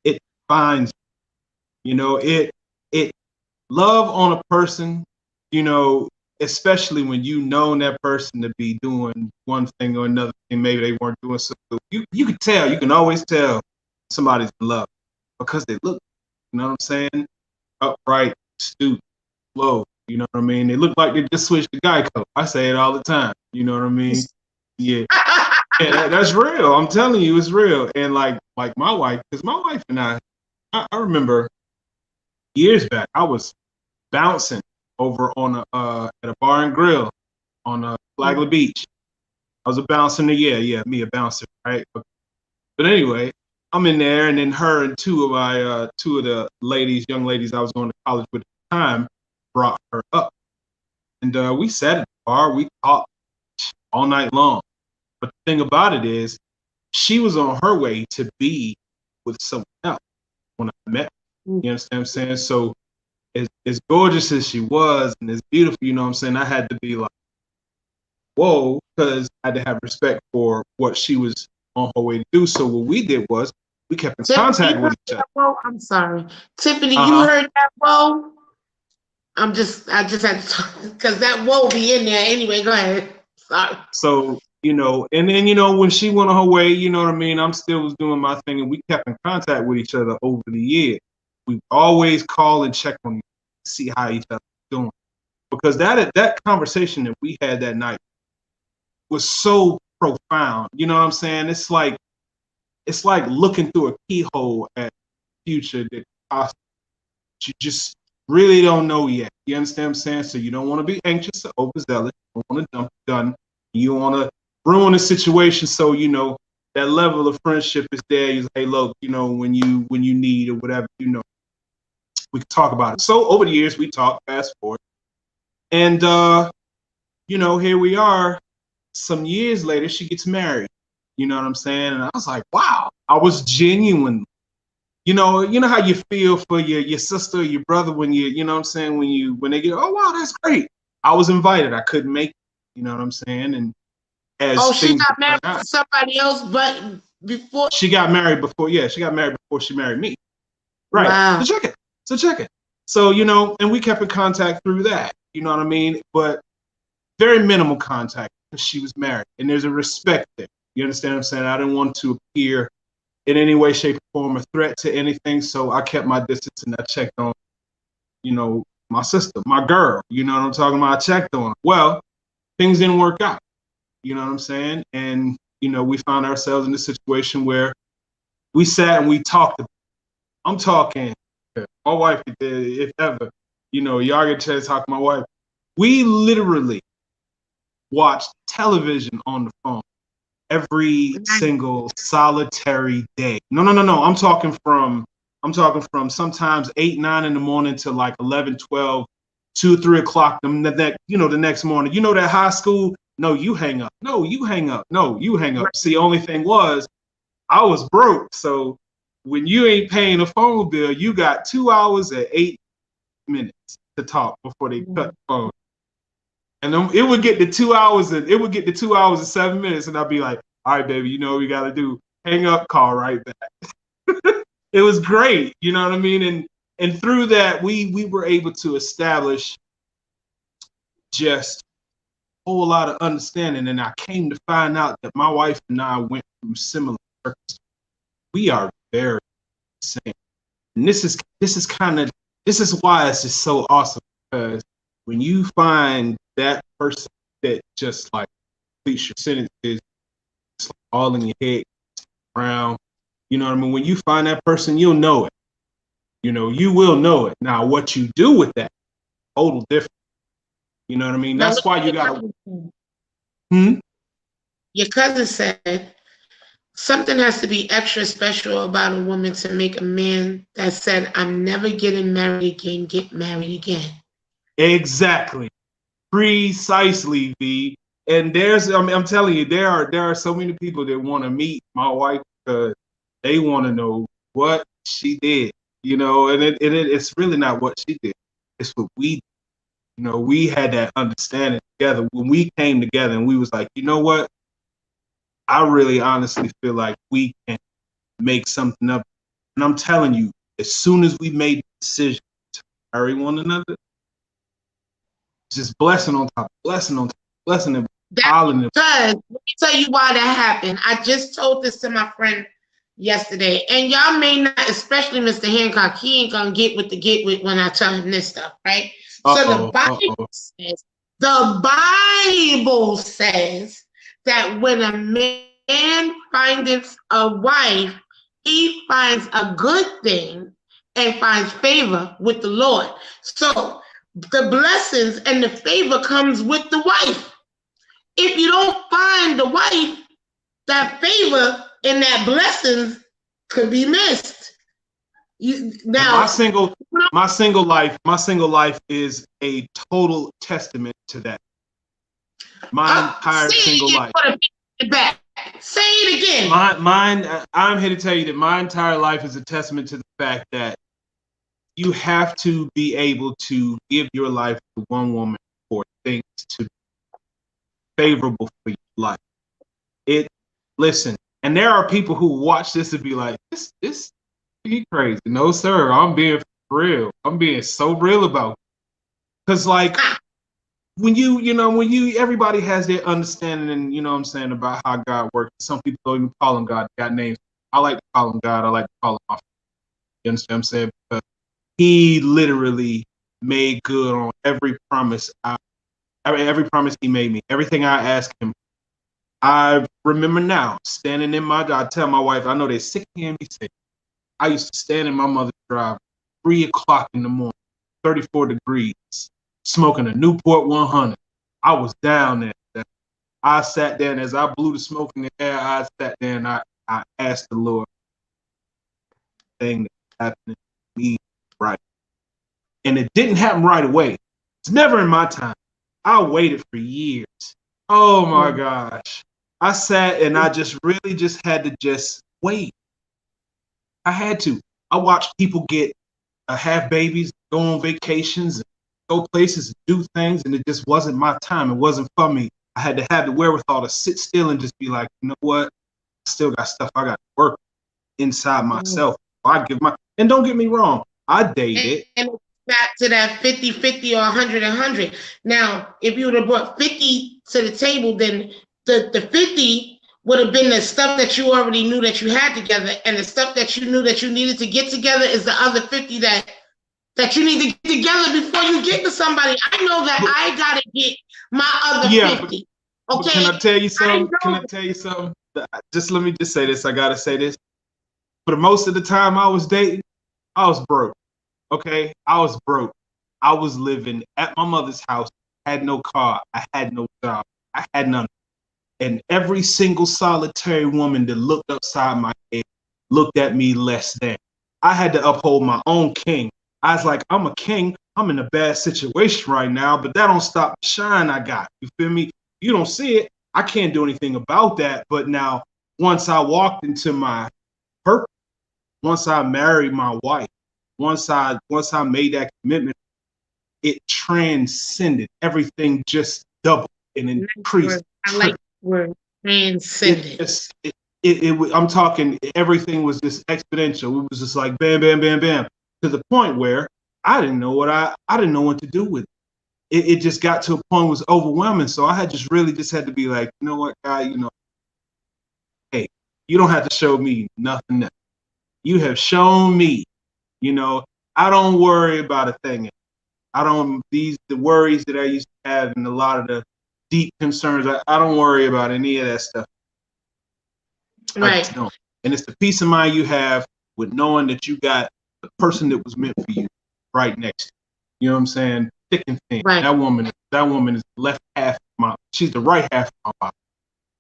it defines. It love on a person, especially when you know that person to be doing one thing or another thing, maybe they weren't doing so good. You can tell, you can always tell somebody's in love because they look, you know what I'm saying, upright, astute, slow, you know what I mean? They look like they just switched to Geico. I say it all the time, you know what I mean? Yeah. Yeah, that's real. I'm telling you, it's real. And like my wife, because my wife and I remember years back, I was bouncing over on at a bar and grill on Flagler Beach. I was a bouncer. Me, a bouncer, right? But anyway, I'm in there, and then her and two of the young ladies I was going to college with at the time, brought her up, and we sat at the bar. We talked all night long. But the thing about it is, she was on her way to be with someone else when I met her. You understand what I'm saying? So as gorgeous as she was and as beautiful, you know what I'm saying, I had to be like, whoa, because I had to have respect for what she was on her way to do. So what we did was we kept in contact with each other. Whoa, I'm sorry. Tiffany, you heard that whoa? I just had to talk because that whoa be in there anyway. Go ahead. Sorry. So, and then, when she went on her way, you know what I mean, I'm still was doing my thing, and we kept in contact with each other over the years. We always call and check on each other, see how each other was doing. Because that conversation that we had that night was so profound. You know what I'm saying? It's like looking through a keyhole at the future that you just really don't know yet. You understand what I'm saying? So you don't want to be anxious or overzealous. You don't want to jump the gun. You want to ruin the situation. So, that level of friendship is there. You say, hey, look, when you need or whatever, we can talk about it. So over the years, we talk, fast forward. And, here we are. Some years later, she gets married. You know what I'm saying? And I was like, wow, I was genuine. You know how you feel for your sister, your brother when you know what I'm saying, when they get, oh, wow, that's great. I was invited. I couldn't make it. You know what I'm saying? And she got married to somebody else, but before she got married before, she got married before she married me. Right. Wow. So check it. So, and we kept in contact through that. You know what I mean? But very minimal contact because she was married. And there's a respect there. You understand what I'm saying? I didn't want to appear in any way, shape, or form a threat to anything. So I kept my distance and I checked on, my sister, my girl. You know what I'm talking about? I checked on her. Well, things didn't work out. You know what I'm saying? And, we found ourselves in a situation where we sat and we talked. I'm talking, my wife, if ever, y'all get a chance to talk to my wife. We literally watched television on the phone every single solitary day. No. I'm talking from sometimes 8, 9 in the morning to like 11, 12, 2, 3 o'clock. The next morning. That high school. No, you hang up. No, you hang up. No, you hang up. See, only thing was, I was broke. So when you ain't paying a phone bill, you got 2 hours and 8 minutes to talk before they cut the phone. And then it would get to 2 hours and 7 minutes, and I'd be like, all right, baby, what we gotta do? Hang up, call right back. It was great, you know what I mean? And through that, we were able to establish just a whole lot of understanding. And I came to find out that my wife and I went through similar circumstances. We are very same. And this is why it's just so awesome, because when you find that person that just like completes your sentences, just like all in your head, around, you know what I mean? When you find that person, you'll know it. You will know it. Now, what you do with that, total different. You know what I mean? That's why you gotta. Your cousin said something has to be extra special about a woman to make a man that said, I'm never getting married again, get married again. Exactly. Precisely, V. And there's, I mean, I'm telling you, there are so many people that want to meet my wife because they want to know what she did, you know, and it's really not what she did. It's what we did. You know, we had that understanding together when we came together and we was like, you know what? I really honestly feel like we can make something up. And I'm telling you, as soon as we made the decision to marry one another, just blessing on top, blessing on top, blessing and piling them. Because let me tell you why that happened. I just told this to my friend yesterday, and y'all may not, especially Mr. Hancock, he ain't gonna get with when I tell him this stuff, right? So the Bible says that when a man findeth a wife, he finds a good thing and finds favor with the Lord. So the blessings and the favor comes with the wife. If you don't find the wife, that favor and that blessings could be missed. My single life is a total testament to that. My entire single life. Say it again. I'm here to tell you that my entire life is a testament to the fact that you have to be able to give your life to one woman for things to be favorable for your life. Listen, and there are people who watch this and be like, this you crazy. No, sir, I'm being real. I'm being so real about it. Because like when everybody has their understanding and you know what I'm saying about how God works. Some people don't even call him God, got names. I like to call him God, I like to call him my father. You understand what I'm saying? Because he literally made good on every promise he made me. Everything I asked him. I remember now standing in I tell my wife, I know they're sick of hearing me say, I used to stand in my mother's drive, 3 o'clock in the morning, 34 degrees, smoking a Newport 100. I was down there. I sat there, and as I blew the smoke in the air, I sat there and I asked the Lord, thing that happened to me right. And it didn't happen right away. It's never in my time. I waited for years. Oh my gosh. I sat and I just really just had to just wait. I had to. I watched people get have babies, go on vacations, and go places and do things, and it just wasn't my time. It wasn't for me. I had to have the wherewithal to sit still and just be like, you know what? I still got stuff I got to work inside myself. And don't get me wrong, I dated. And back to that 50-50 or 100-100. Now, if you would have brought 50 to the table, then the 50 would have been the stuff that you already knew that you had together, and the stuff that you knew that you needed to get together is the other 50 that you need to get together before you get to somebody. I know that I gotta get my other 50. Okay. Can I tell you something? Just let me just say this. I gotta say this. For most of the time I was dating, I was broke. Okay, I was broke. I was living at my mother's house. Had no car. I had no job. I had none. And every single solitary woman that looked upside my head looked at me less than. I had to uphold my own king. I was like, I'm a king. I'm in a bad situation right now, but that don't stop the shine I got. You feel me? You don't see it. I can't do anything about that. But now, once I walked into my purpose, once I married my wife, once I made that commitment, it transcended. Everything just doubled and increased. I like the word transcended. I'm talking, everything was just exponential. It was just like bam, bam, bam, bam, to the point where I didn't know what to do with it. It just got to a point it was overwhelming. So I had to be like, you know what, God, hey, you don't have to show me nothing else. You have shown me, I don't worry about a thing. The worries that I used to have and a lot of the deep concerns, I don't worry about any of that stuff. Right. I just don't. And it's the peace of mind you have with knowing that you got the person that was meant for you right next to you. You know what I'm saying? Thick and thin. Right. That woman is the left half of she's the right half of my body.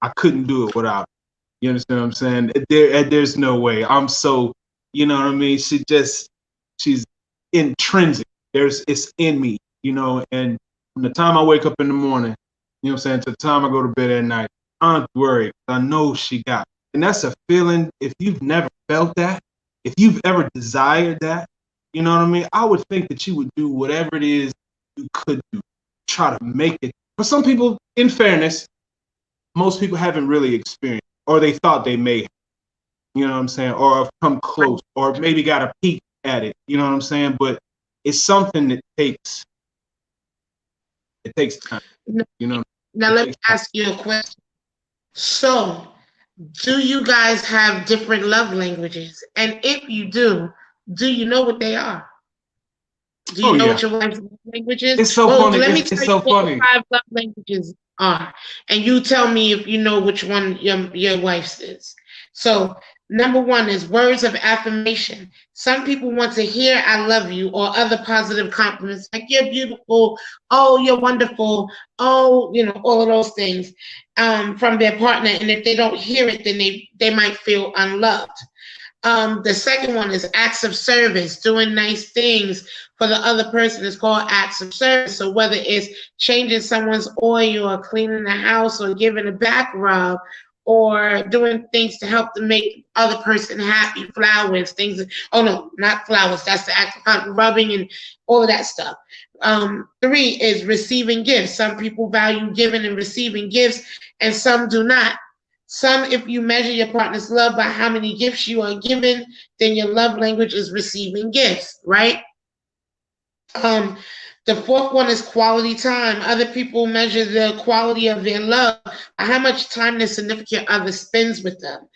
I couldn't do it without her. You understand what I'm saying? There's no way. I'm so, you know what I mean? She's intrinsic. It's in me, and from the time I wake up in the morning, You know what I'm saying? To the time I go to bed at night, I'm worried. I know she got me. And that's a feeling, if you've never felt that, if you've ever desired that, you know what I mean? I would think that you would do whatever it is you could do, try to make it. For some people, in fairness, most people haven't really experienced, or they thought they may have, you know what I'm saying? Or have come close, or maybe got a peek at it, you know what I'm saying? But it's something that takes time, you know? Now let me ask you a question. So, do you guys have different love languages? And if you do you know what they are? Do you know what your wife's love language is? It's so funny. Let me It's tell so you what funny. the 5 love languages are. And you tell me if you know which one your wife's is. So, number 1 is words of affirmation. Some people want to hear I love you or other positive compliments like you're beautiful, oh, you're wonderful, oh, you know, all of those things from their partner. And if they don't hear it, then they might feel unloved. The second one is acts of service, doing nice things for the other person is called acts of service. So whether it's changing someone's oil or cleaning the house or giving a back rub or doing things to help to make the other person happy, flowers, things. Oh no, not flowers. That's the act of rubbing and all of that stuff. 3 is receiving gifts. Some people value giving and receiving gifts and some do not. Some, if you measure your partner's love by how many gifts you are given, then your love language is receiving gifts, right? The 4th one is quality time. Other people measure the quality of their love by how much time their significant other spends with them.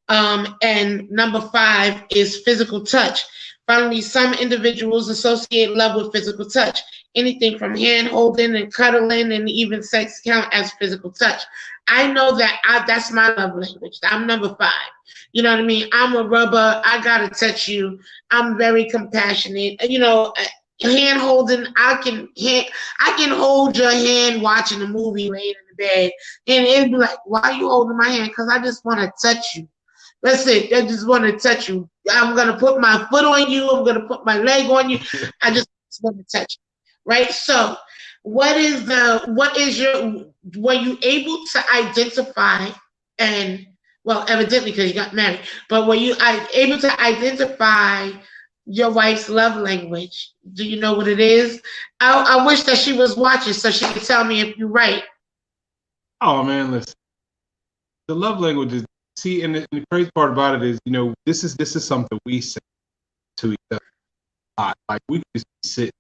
And number 5 is physical touch. Finally, some individuals associate love with physical touch. Anything from hand holding and cuddling and even sex count as physical touch. I know that that's my love language. I'm number 5. You know what I mean? I'm a rubber. I gotta touch you. I'm very compassionate. You know, hand holding. I can hold your hand watching a movie, laying in the bed, and it'd be like, "Why are you holding my hand?" Because I just want to touch you. That's it. I just want to touch you. I'm gonna put my foot on you. I'm gonna put my leg on you. I just want to touch you. Right? So, were you able to identify and, well, evidently because you got married, but were you able to identify your wife's love language? Do you know what it is? I wish that she was watching so she could tell me if you're right. Oh man, listen. The love language is, see, and the crazy part about it is, you know, this is something we say to each other. Like we just sit.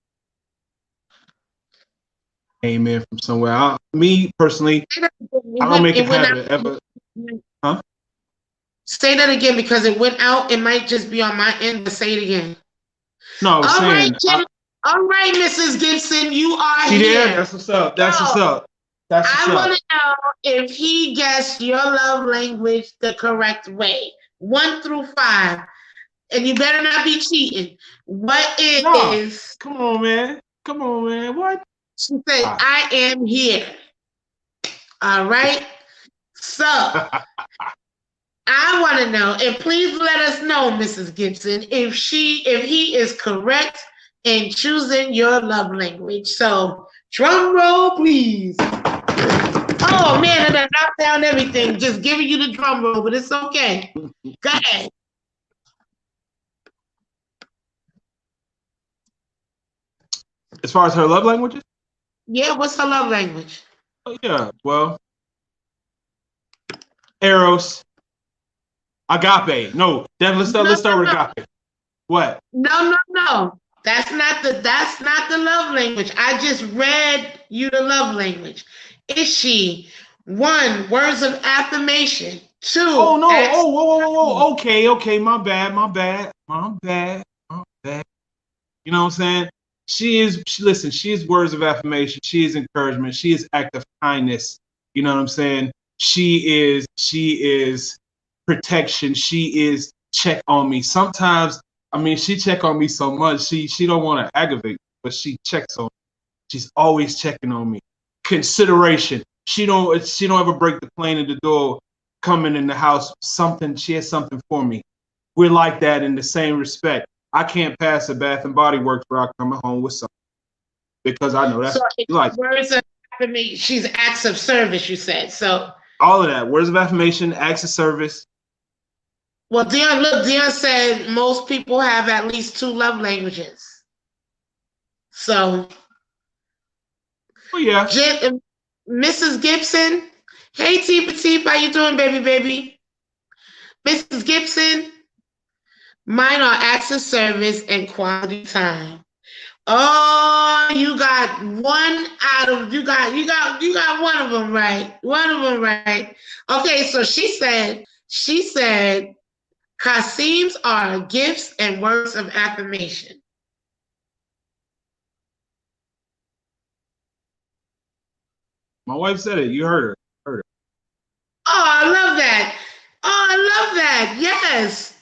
Came in from somewhere. Me personally, I don't make it habit ever. Huh? Say that again because it went out. It might just be on my end, but say it again. No, I was saying. All right, Mrs. Gibson, you are here. Yeah, that's what's up. That's what's up. That's what's up. I want to know if he guessed your love language the correct way. 1 through 5. And you better not be cheating. What is? No. Come on, man. Come on, man. What? She said, I am here. All right. So I want to know, and please let us know, Mrs. Gibson, if he is correct in choosing your love language. So drum roll, please. Oh man, I done knocked down everything. Just giving you the drum roll, but it's okay. Go ahead. As far as her love languages? Yeah, what's her love language? Oh, yeah, well, Eros, agape. No, let's start with agape. What? No. That's not the love language. I just read you the love language. Is she 1, words of affirmation? 2. Oh no! Whoa! Okay. My bad. You know what I'm saying? She is words of affirmation. She is encouragement. She is act of kindness. You know what I'm saying? She is protection. She is check on me. Sometimes, I mean, she check on me so much. She don't want to aggravate, but she checks on me. She's always checking on me. Consideration. She don't ever break the plane at the door, coming in the house. She has something for me. We're like that in the same respect. I can't pass a Bath and Body Works without coming home with something because I know that's so like words of affirmation. She's acts of service, you said. So all of that. Words of affirmation, acts of service. well, Dion said most people have at least 2 love languages. So yeah. Mrs. Gibson, hey Tifa, how you doing, baby? Mrs. Gibson, mine are acts of service and quality time. Oh, you got one of them right. One of them right. Okay, so she said Kassiem's are gifts and words of affirmation. My wife said it. You heard her. Oh, I love that.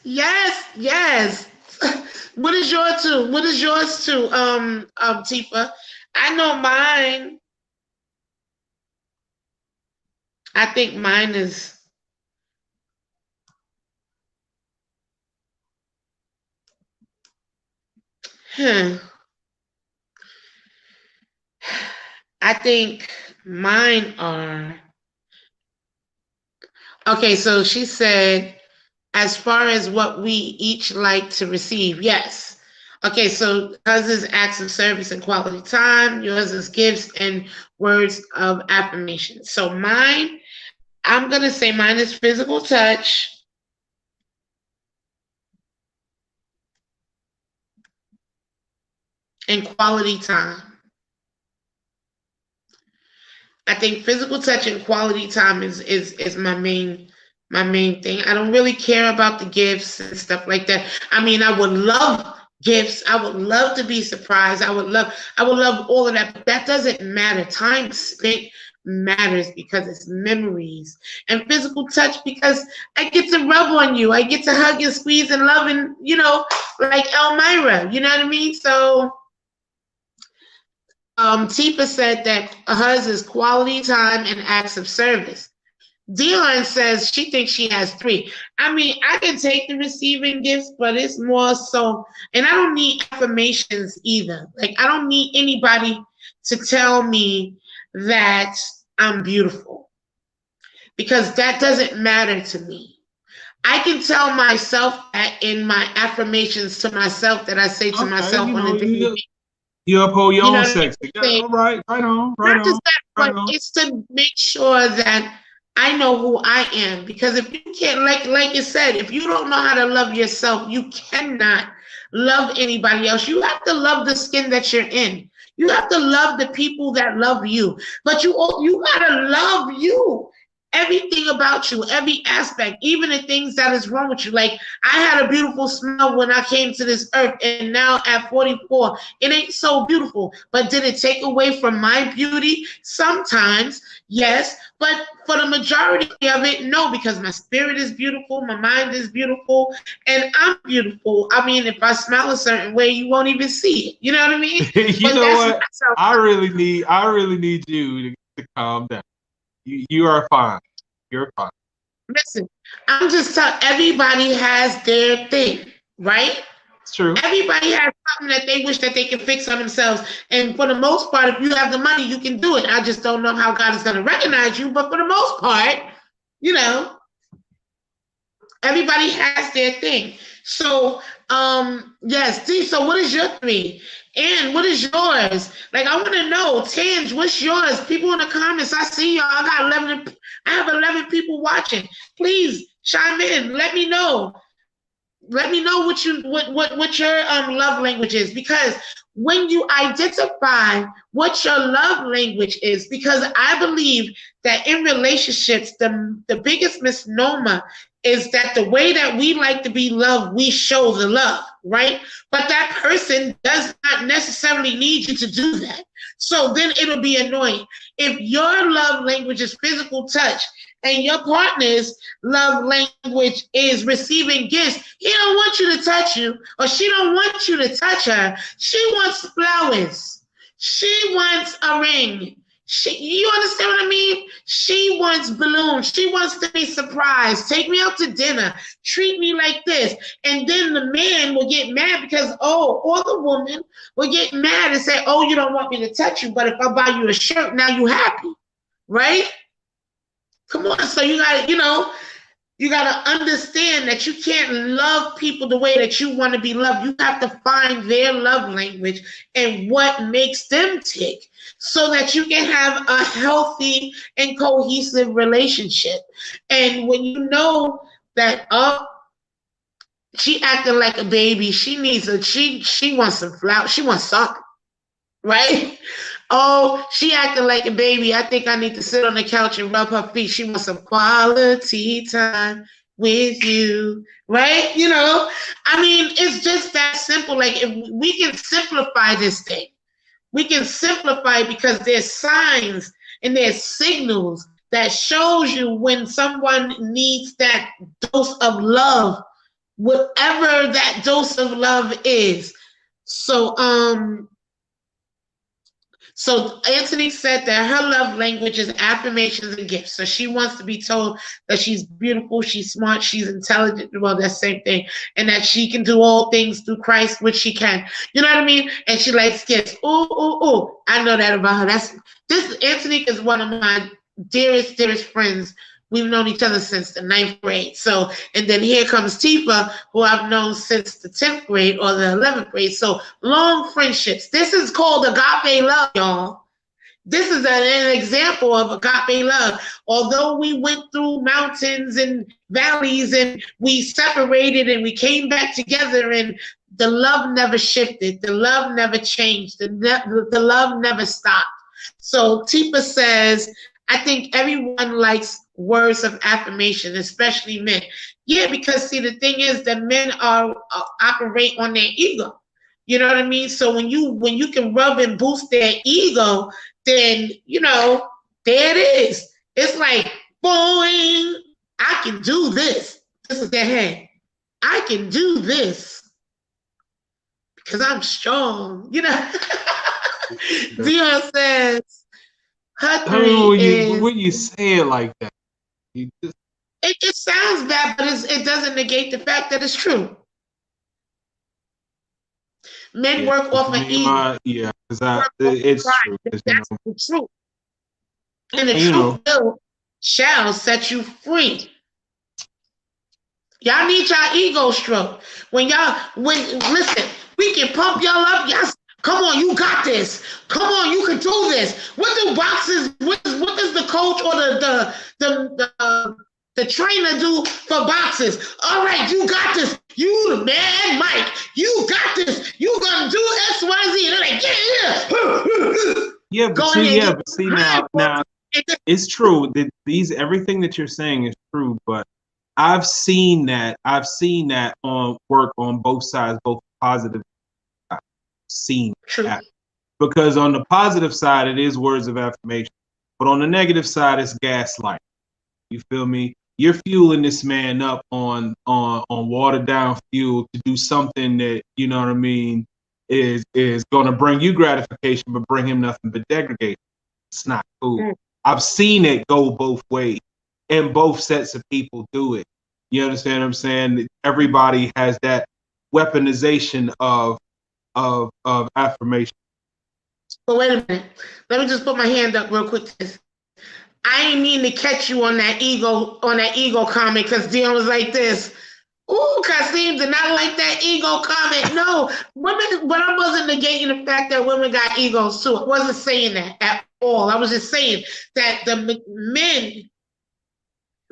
Yes. What is yours too, Tifa? I know mine. I think mine is I think mine are okay. So she said, as far as what we each like to receive, yes. Okay, so hers is acts of service and quality time. Yours is gifts and words of affirmation. So mine, I'm going to say mine is physical touch. And quality time. I think physical touch and quality time is my main thing. I don't really care about the gifts and stuff like that. I mean, I would love gifts. I would love to be surprised. I would love all of that, but that doesn't matter. Time spent matters because it's memories, and physical touch because I get to rub on you. I get to hug and squeeze and love and, like Elmira, you know what I mean? So Tifa said that hers is quality time and acts of service. Dion says she thinks she has 3. I mean, I can take the receiving gifts, but it's more so, and I don't need affirmations either. Like, I don't need anybody to tell me that I'm beautiful, because that doesn't matter to me. I can tell myself that in my affirmations to myself that I say to myself on a daily basis. You uphold your own sex. All right, right on. Not just that, but it's to make sure that I know who I am. Because if you can't, like you said, if you don't know how to love yourself, you cannot love anybody else. You have to love the skin that you're in. You have to love the people that love you. But you gotta love you. Everything about you, every aspect, even the things that is wrong with you. Like, I had a beautiful smile when I came to this earth, and now at 44, it ain't so beautiful. But did it take away from my beauty? Sometimes, yes. But for the majority of it, no, because my spirit is beautiful, my mind is beautiful, and I'm beautiful. I mean, if I smile a certain way, you won't even see it. You know what I mean? You know what? I really need you to calm down. You are fine. You're fine. Listen, I'm just telling, everybody has their thing, right? It's true. Everybody has something that they wish that they can fix on themselves. And for the most part, if you have the money, you can do it. I just don't know how God is going to recognize you. But for the most part, everybody has their thing. So, yes. See, so what is your 3? And what is yours? Like, I want to know. Tange, what's yours? People in the comments, I see y'all. I have 11 people watching. Please chime in. Let me know. Let me know what your love language is, because when you identify what your love language is, because I believe that in relationships, the biggest misnomer is that the way that we like to be loved, we show the love, right? But that person does not necessarily need you to do that. So then it'll be annoying. If your love language is physical touch and your partner's love language is receiving gifts, he don't want you to touch you, or she don't want you to touch her. She wants flowers. She wants a ring. You understand what I mean? She wants balloons. She wants to be surprised. Take me out to dinner. Treat me like this. And then the man will get mad because, or the woman will get mad and say, oh, you don't want me to touch you, but if I buy you a shirt, now you happy, right? Come on. So you got to, you got to understand that you can't love people the way that you want to be loved. You have to find their love language and what makes them tick so that you can have a healthy and cohesive relationship. And when you know that, she acting like a baby, she wants some flowers, she wants soccer, right? Oh, she acting like a baby. I think I need to sit on the couch and rub her feet. She wants some quality time with you, right? I mean, it's just that simple. Like, if we can simplify this thing, we can simplify because there's signs and there's signals that shows you when someone needs that dose of love, whatever that dose of love is. So Anthony said that her love language is affirmations and gifts. So she wants to be told that she's beautiful, she's smart, she's intelligent. Well, that same thing. And that she can do all things through Christ, which she can. You know what I mean? And she likes gifts. Ooh, ooh, ooh. I know that about her. Anthony is one of my dearest friends. We've known each other since the 9th grade. So, and then here comes Tifa, who I've known since the 10th grade or the 11th grade. So long friendships. This is called agape love, y'all. This is an example of agape love. Although we went through mountains and valleys and we separated and we came back together, and the love never shifted. The love never changed. The love never stopped. So Tifa says, I think everyone likes words of affirmation, especially men. Yeah, because see, the thing is that men operate on their ego. You know what I mean? So when you can rub and boost their ego, then there it is. It's like, boing, I can do this. This is their head. I can do this because I'm strong. Dion says, when you say it like that, it just sounds bad, but it doesn't negate the fact that it's true. Men work off of ego. Yeah, because it's true. That's the truth. And the truth shall set you free. Y'all need y'all ego stroke. Listen, we can pump y'all up. Y'all, come on, you got this. Come on, you can do this. What does the coach or the trainer do for boxes? All right, you got this. You the man, Mike. You got this. You gonna do X, Y, Z. And they're like, yeah. But see now it's true that everything that you're saying is true. But I've seen that on work on both sides, both positive. I've seen that. Because on the positive side, it is words of affirmation, but on the negative side, it's gaslight. You feel me? You're fueling this man up on watered down fuel to do something that, you know what I mean, is going to bring you gratification, but bring him nothing but degradation. It's not cool. I've seen it go both ways, and both sets of people do it. You understand what I'm saying? Everybody has that weaponization of affirmation. But wait a minute. Let me just put my hand up real quick. I ain't mean to catch you on that ego comment, because Dion was like this. Ooh, Kassiem did not like that ego comment. No, women, but I wasn't negating the fact that women got egos too. I wasn't saying that at all. I was just saying that the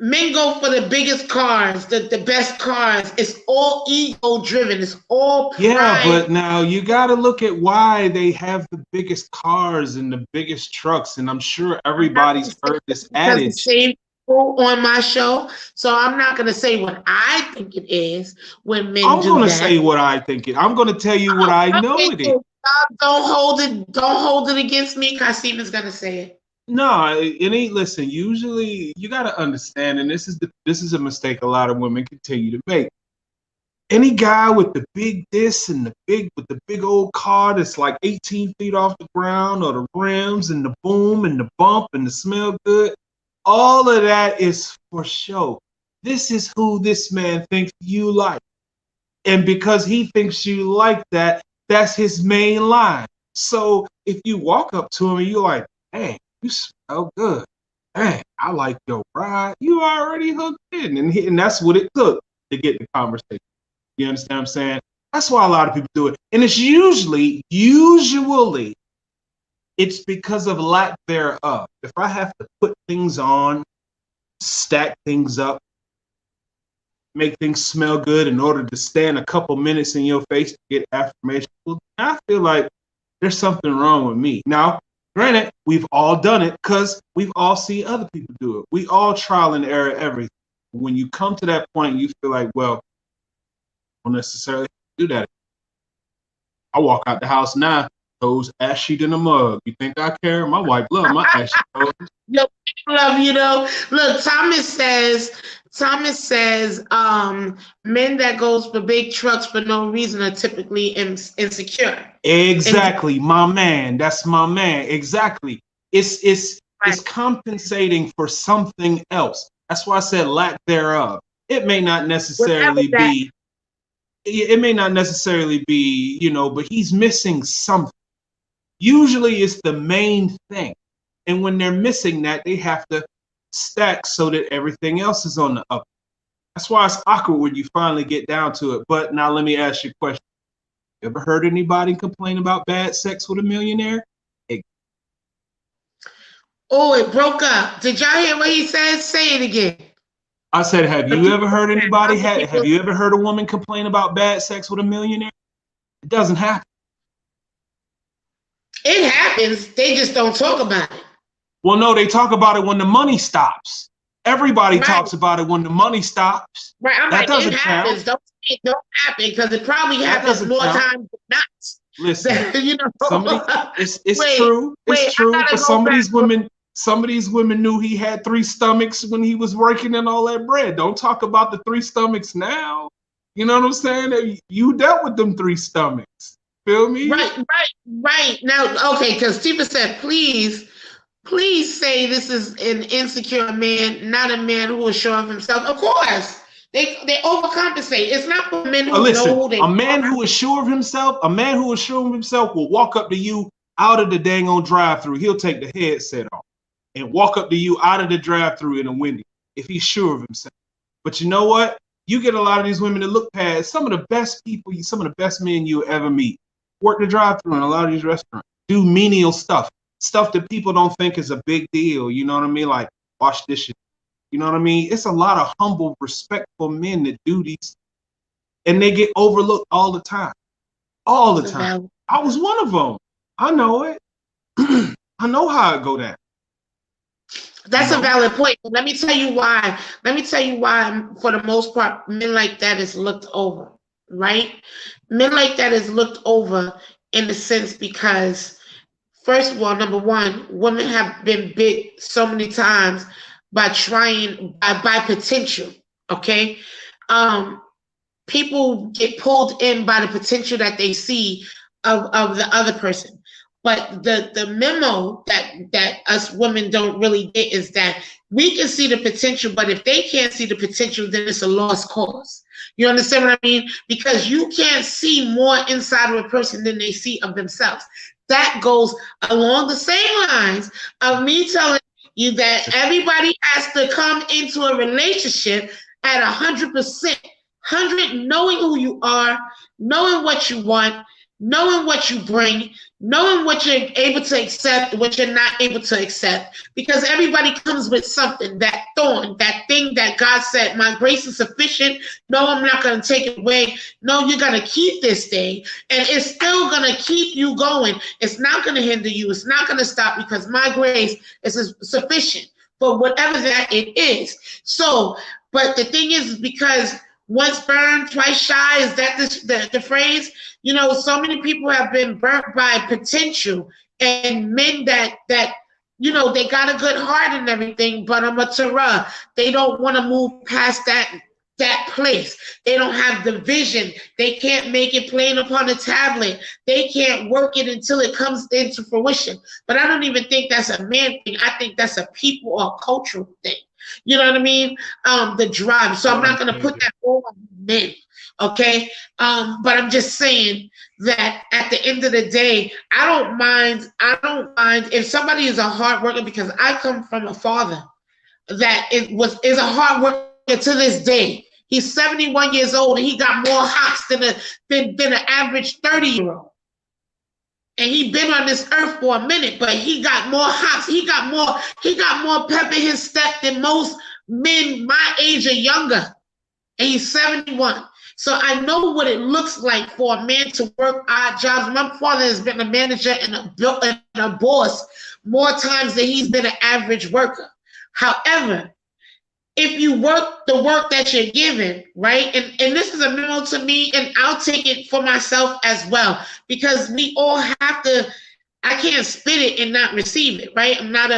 men go for the biggest cars, the best cars. It's all ego driven. It's all pride. Yeah, but now you got to look at why they have the biggest cars and the biggest trucks. And I'm sure everybody's heard this adage. Same people on my show, so I'm not going to say what I think it is when men do that. I'm going to say what I think it. I'm going to tell you what I know it is. Don't hold it against me. Kassiem is going to say it. No, it ain't. Listen, usually you got to understand, and this is a mistake a lot of women continue to make. Any guy with the big this and the big old car that's like 18 feet off the ground, or the rims and the boom and the bump and the smell good, all of that is for show. This is who this man thinks you like. And because he thinks you like that, that's his main line. So if you walk up to him and you're like, hey, you smell good. Hey, I like your ride. You already hooked in. And that's what it took to get the conversation. You understand what I'm saying? That's why a lot of people do it. And it's usually, it's because of lack thereof. If I have to put things on, stack things up, make things smell good in order to stand a couple minutes in your face to get affirmation, well, I feel like there's something wrong with me. Now, granted, we've all done it because we've all seen other people do it. We all trial and error everything. When you come to that point, you feel like, well, don't necessarily do that. I walk out the house now, toes ashy than a mug. You think I care? My wife loves my ashy toes. Yo, love you though. Look, Thomas says, men that goes for big trucks for no reason are typically insecure. Exactly, my man. That's my man. Exactly. It's compensating for something else. That's why I said lack thereof. It may not necessarily be. It may not necessarily be, but he's missing something. Usually it's the main thing. And when they're missing that, they have to stack so that everything else is on the up. That's why it's awkward when you finally get down to it. But now let me ask you a question. You ever heard anybody complain about bad sex with a millionaire? Oh, it broke up. Did y'all hear what he said? Say it again. I said, have you ever heard a woman complain about bad sex with a millionaire? It doesn't happen. It happens. They just don't talk about it. Well, no, they talk about it when the money stops. Everybody talks about it when the money stops. Right. I'm that like, doesn't it happens. count. Don't happen because it probably happens more times than not. Listen, it's Wait, true. It's true. But some of these women knew he had 3 stomachs when he was working and all that bread. Don't talk about the 3 stomachs now. You know what I'm saying? You dealt with them 3 stomachs. Feel me? Right. Now, okay, because Stephen said, please say this is an insecure man, not a man who is sure of himself. Of course. They overcompensate. It's not for men who know who they are. A man who is sure of himself will walk up to you out of the dang on drive-thru. He'll take the headset off and walk up to you out of the drive-thru in a Wendy if he's sure of himself. But you know what? You get a lot of these women that look past some of the best people, some of the best men you'll ever meet. Work the drive-thru in a lot of these restaurants. Do menial stuff that people don't think is a big deal. You know what I mean? Like wash dishes. You know what I mean? It's a lot of humble, respectful men that do these, and they get overlooked all the time. All the time. I was one of them. I know it. I know how it go down. That's a valid point. But let me tell you why. For the most part, men like that is looked over, right? Men like that is looked over in the sense because, first of all, number one, women have been bit so many times by potential, okay? People get pulled in by the potential that they see of the other person. But the memo that us women don't really get is that we can see the potential, but if they can't see the potential, then it's a lost cause. You understand what I mean? Because you can't see more inside of a person than they see of themselves. That goes along the same lines of me telling you that everybody has to come into a relationship at 100%, knowing who you are, knowing what you want, knowing what you bring, knowing what you're able to accept, what you're not able to accept, because everybody comes with something, that thorn, that thing that God said, my grace is sufficient. No, I'm not going to take it away. No, you're going to keep this thing, and it's still going to keep you going. It's not going to hinder you. It's not going to stop because my grace is sufficient for whatever that it is. So, but the thing is because once burned, twice shy, is that the phrase? You know, so many people have been burnt by potential, and men that you know, they got a good heart and everything, but I'm a Torah. They don't want to move past that that place. They don't have the vision. They can't make it plain upon a tablet. They can't work it until it comes into fruition. But I don't even think that's a man thing. I think that's a people or cultural thing. You know what I mean? The drive. So I'm not going to put that all on men. Okay. But I'm just saying that at the end of the day, I don't mind if somebody is a hard worker, because I come from a father that is a hard worker to this day. He's 71 years old and he got more hops than an average 30-year-old. And he been on this earth for a minute, but he got more hops. He got more pep in his step than most men my age or younger. And he's 71. So I know what it looks like for a man to work odd jobs. My father has been a manager and a boss more times than he's been an average worker. However, if you work the work that you're given, right? And this is a memo to me, and I'll take it for myself as well, because we all have to. I can't spit it and not receive it, right? I'm not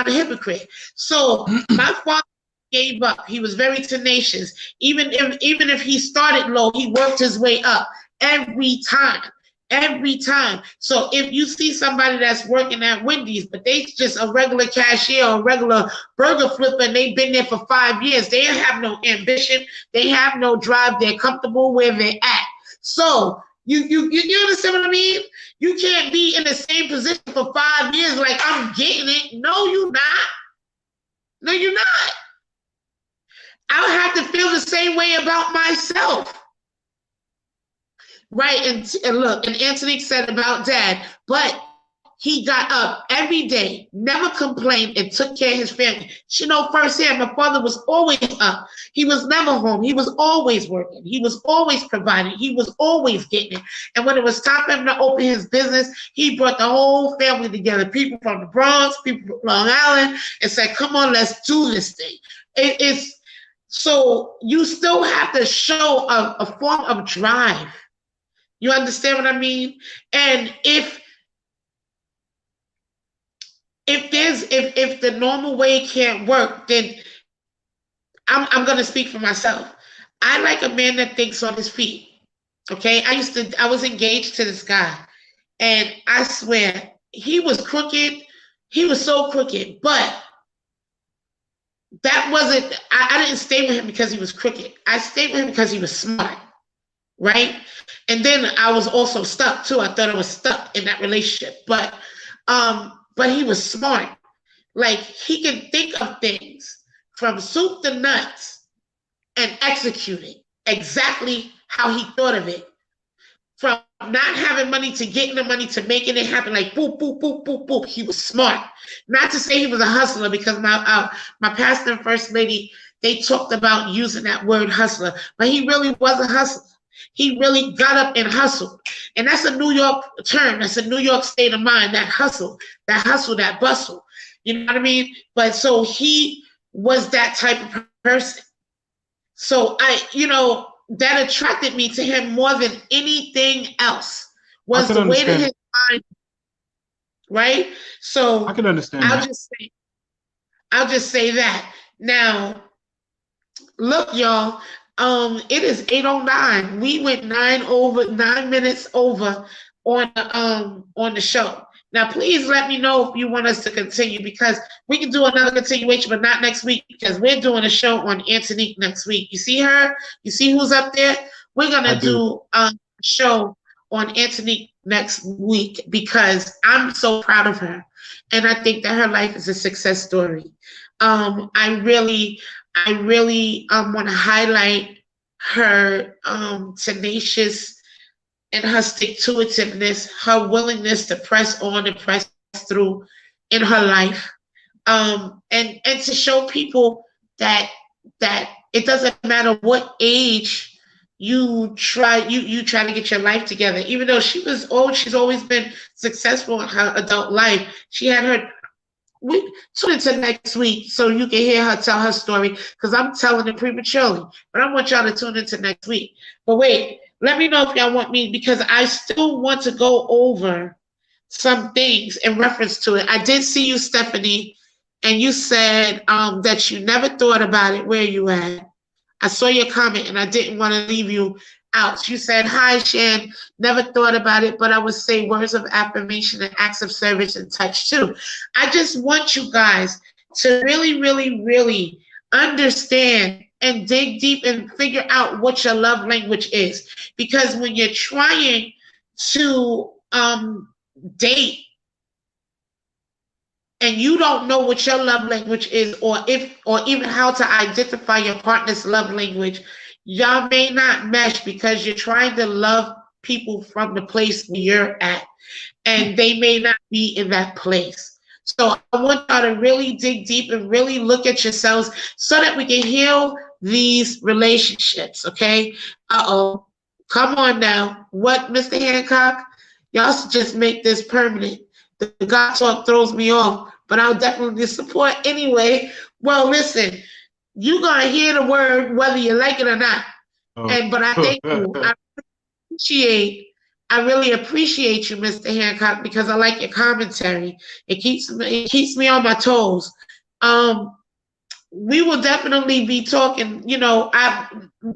a hypocrite. So my father gave up. He was very tenacious. Even if he started low, he worked his way up every time. Every time. So if you see somebody that's working at Wendy's, but they just a regular cashier or a regular burger flipper, and they've been there for 5 years, they have no ambition, they have no drive, they're comfortable where they're at. So you understand what I mean? You can't be in the same position for 5 years like I'm getting it. No, you're not. No, you're not. I'll have to feel the same way about myself. Right, and look, and Anthony said about dad, but he got up every day, never complained, and took care of his family. You know, firsthand, my father was always up. He was never home. He was always working. He was always providing. He was always getting it. And when it was time for him to open his business, he brought the whole family together, people from the Bronx, people from Long Island, and said, come on, let's do this thing. It's so you still have to show a form of drive. You understand what I mean? And if the normal way can't work, then I'm gonna speak for myself. I like a man that thinks on his feet. Okay, I was engaged to this guy, and I swear he was crooked. He was so crooked, but that wasn't. I didn't stay with him because he was crooked. I stayed with him because he was smart. Right? And then I was also stuck too. I thought I was stuck in that relationship, but he was smart. Like, he can think of things from soup to nuts and execute it exactly how he thought of it. From not having money to getting the money to making it happen, like boop, boop, boop, boop, boop. He was smart. Not to say he was a hustler, because my pastor and first lady, they talked about using that word hustler, but he really was a hustler. He really got up and hustled. And that's a New York term. That's a New York state of mind, that hustle, that bustle. You know what I mean? But so he was that type of person. So that attracted me to him more than anything else, was the way that his mind, right? So I can understand. I'll just say that. Now, look, y'all. It is 8:09. We went 9 minutes over on the show. Now, please let me know if you want us to continue, because we can do another continuation, but not next week, because we're doing a show on Antonique next week. You see her? You see who's up there? We're gonna do a show on Antonique next week, because I'm so proud of her, and I think that her life is a success story. I really want to highlight her tenacious and her stick-to-itiveness, her willingness to press on and press through in her life, and to show people that it doesn't matter what age you try to get your life together. Even though she's always been successful in her adult life. She had her. We tune into next week so you can hear her tell her story, because I'm telling it prematurely. But I want y'all to tune into next week. But wait, let me know if y'all want me, because I still want to go over some things in reference to it. I did see you, Stephanie, and you said that you never thought about it. Where you at? I saw your comment and I didn't want to leave you out. You said, hi, Shan. Never thought about it, but I would say words of affirmation and acts of service and touch too. I just want you guys to really, really, really understand and dig deep and figure out what your love language is. Because when you're trying to date and you don't know what your love language is, or even how to identify your partner's love language, y'all may not mesh because you're trying to love people from the place where you're at, and they may not be in that place. So I want y'all to really dig deep and really look at yourselves so that we can heal these relationships, okay? Uh-oh. Come on now. What, Mr. Hancock? Y'all should just make this permanent. The God talk throws me off, but I'll definitely support anyway. Well, listen, you're going to hear the word whether you like it or not. But I thank you. I really appreciate you, Mr. Hancock, because I like your commentary. It keeps me on my toes. We will definitely be talking,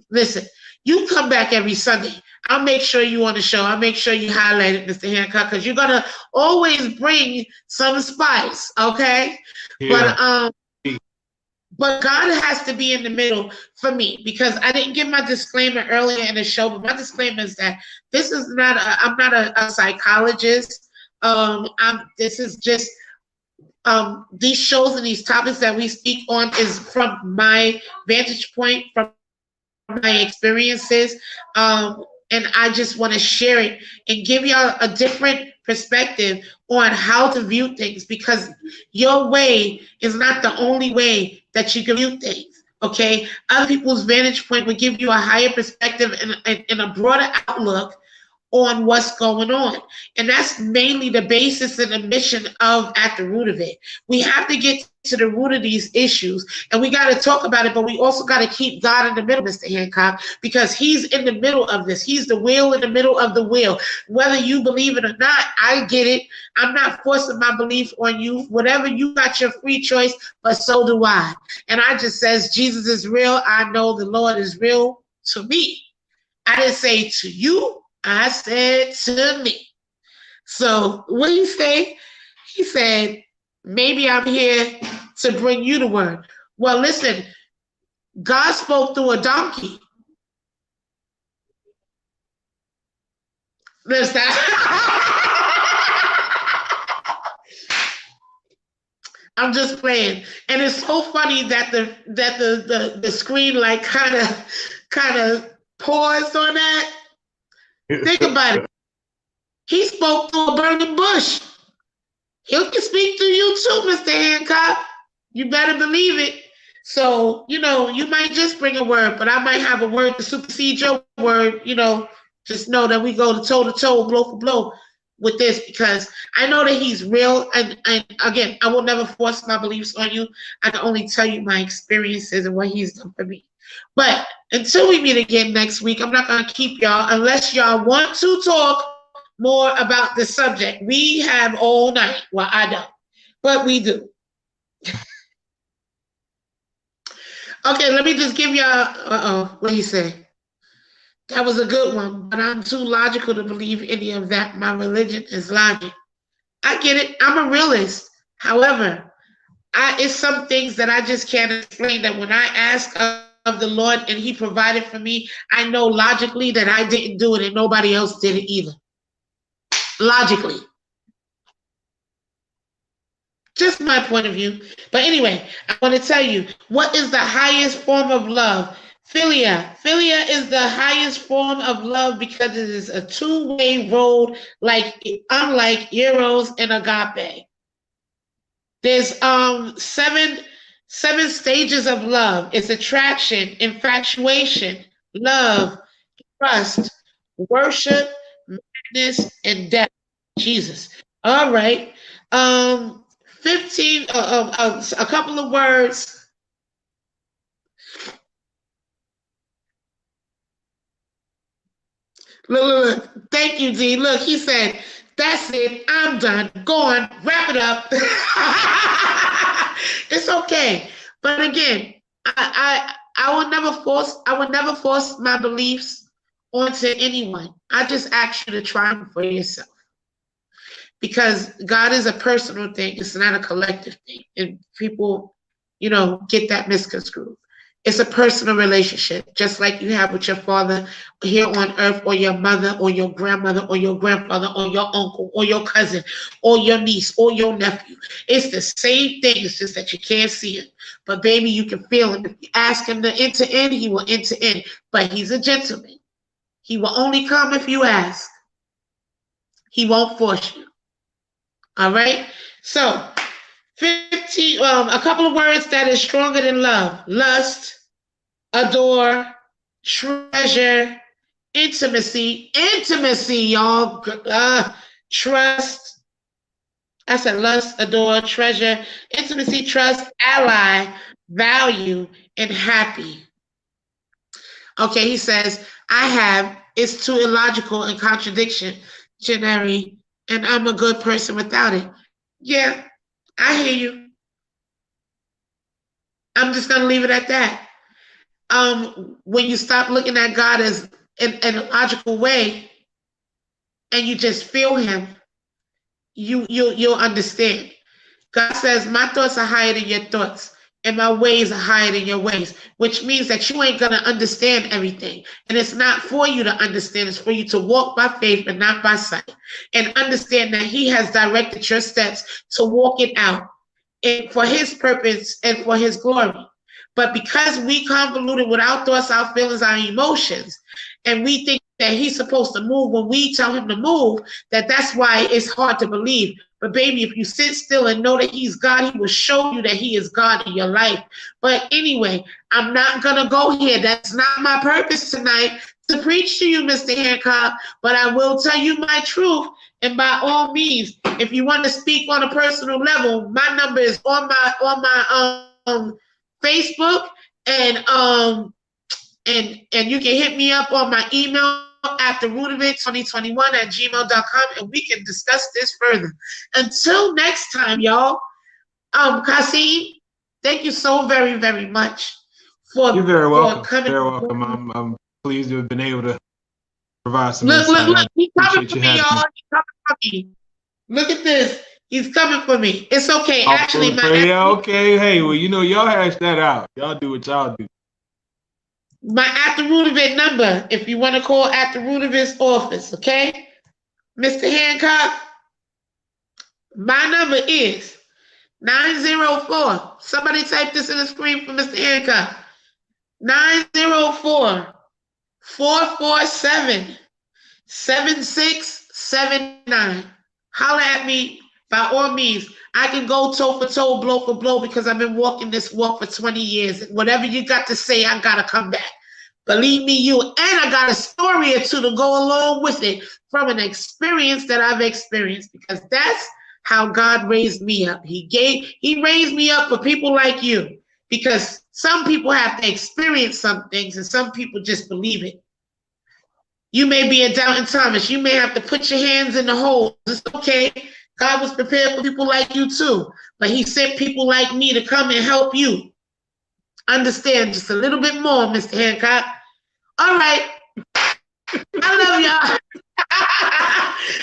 listen, you come back every Sunday. I'll make sure you on the show. I'll make sure you highlight it, Mr. Hancock, because you're going to always bring some spice, okay? Yeah. But God has to be in the middle for me, because I didn't give my disclaimer earlier in the show, but my disclaimer is that this is not I'm not a psychologist. This is just these shows and these topics that we speak on is from my vantage point, from my experiences. And I just want to share it and give y'all a different perspective on how to view things, because your way is not the only way that you can view things, okay? Other people's vantage point will give you a higher perspective and a broader outlook on what's going on. And that's mainly the basis and the mission of At the Root of It. We have to get to the root of these issues, and we got to talk about it, but we also got to keep God in the middle, Mr. Hancock, because he's in the middle of this. He's the wheel in the middle of the wheel. Whether you believe it or not, I get it. I'm not forcing my belief on you. Whatever, you got your free choice, but so do I. And I just says, Jesus is real. I know the Lord is real to me. I didn't say to you. I said to me. So what did he say? He said, maybe I'm here to bring you the word. Well, listen, God spoke through a donkey. Listen. I'm just playing. And it's so funny that the screen like kind of paused on that. Think about it. He spoke through a burning bush. He can speak through you too, Mr. Hancock. You better believe it. So, you might just bring a word, but I might have a word to supersede your word. Just know that we go toe-to-toe, blow for blow with this, because I know that he's real. And again, I will never force my beliefs on you. I can only tell you my experiences and what he's done for me. But until we meet again next week, I'm not going to keep y'all unless y'all want to talk more about the subject. We have all night. Well, I don't, but we do. Okay, let me just give y'all, what do you say? That was a good one, but I'm too logical to believe any of that. My religion is logic. I get it. I'm a realist. However, it's some things that I just can't explain, that when I ask of the Lord and he provided for me, I know logically that I didn't do it and nobody else did it either. Logically. Just my point of view. But anyway, I want to tell you, what is the highest form of love? Philia. Philia is the highest form of love because it is a two-way road, unlike eros and agape. There's seven stages of love. It's attraction, infatuation, love, trust, worship, madness, and death. Jesus. All right. 15, a couple of words. Look. Thank you, D. Look, he said, that's it. I'm done. Go on. Wrap it up. It's okay. But again, I would never force my beliefs onto anyone. I just ask you to try them for yourself. Because God is a personal thing. It's not a collective thing. And people, get that misconstrued. It's a personal relationship, just like you have with your father here on earth, or your mother, or your grandmother, or your grandfather, or your uncle, or your cousin, or your niece, or your nephew. It's the same thing. It's just that you can't see it. But baby, you can feel him. If you ask him to enter in, he will enter in. But he's a gentleman. He will only come if you ask. He won't force you. All right? So, 15, a couple of words that is stronger than love. Lust, adore, treasure, intimacy. Intimacy, y'all. Trust. I said lust, adore, treasure, intimacy, trust, ally, value, and happy. Okay, he says, it's too illogical and contradictionary, and I'm a good person without it. Yeah, I hear you. I'm just going to leave it at that. When you stop looking at God as in a logical way, and you just feel him, you'll understand. God says, my thoughts are higher than your thoughts, and my ways are higher than your ways, which means that you ain't going to understand everything. And it's not for you to understand. It's for you to walk by faith and not by sight, and understand that he has directed your steps to walk it out and for his purpose and for his glory. But because we convoluted with our thoughts, our feelings, our emotions, and we think that he's supposed to move when we tell him to move, that's why it's hard to believe. But baby, if you sit still and know that he's God, he will show you that he is God in your life. But anyway, I'm not going to go here. That's not my purpose tonight to preach to you, Mr. Hancock, but I will tell you my truth. And by all means, if you want to speak on a personal level, my number is on my Facebook, and you can hit me up on my email at therootofit2021@gmail.com, and we can discuss this further. Until next time, y'all. Kassiem, thank you so very, very much for You're very welcome. coming. Very welcome. I'm pleased to have been able to provide some Look, insight. he's coming for me, y'all. He's coming for me. Look at this. He's coming for me. It's okay. Actually, okay. Hey, well, y'all hash that out. Y'all do what y'all do. My At the Root of It number, if you want to call At the Root of It's office, okay? Mr. Hancock, my number is 904. Somebody type this in the screen for Mr. Hancock. 904-447-7679. Holler at me by all means. I can go toe for toe, blow for blow, because I've been walking this walk for 20 years. And whatever you got to say, I got to come back. Believe me, and I got a story or two to go along with it from an experience that I've experienced, because that's how God raised me up. He raised me up for people like you, because some people have to experience some things and some people just believe it. You may be a Doubting Thomas. You may have to put your hands in the holes. It's okay. God was prepared for people like you too, but he sent people like me to come and help you understand just a little bit more, Mr. Hancock. All right. I love y'all.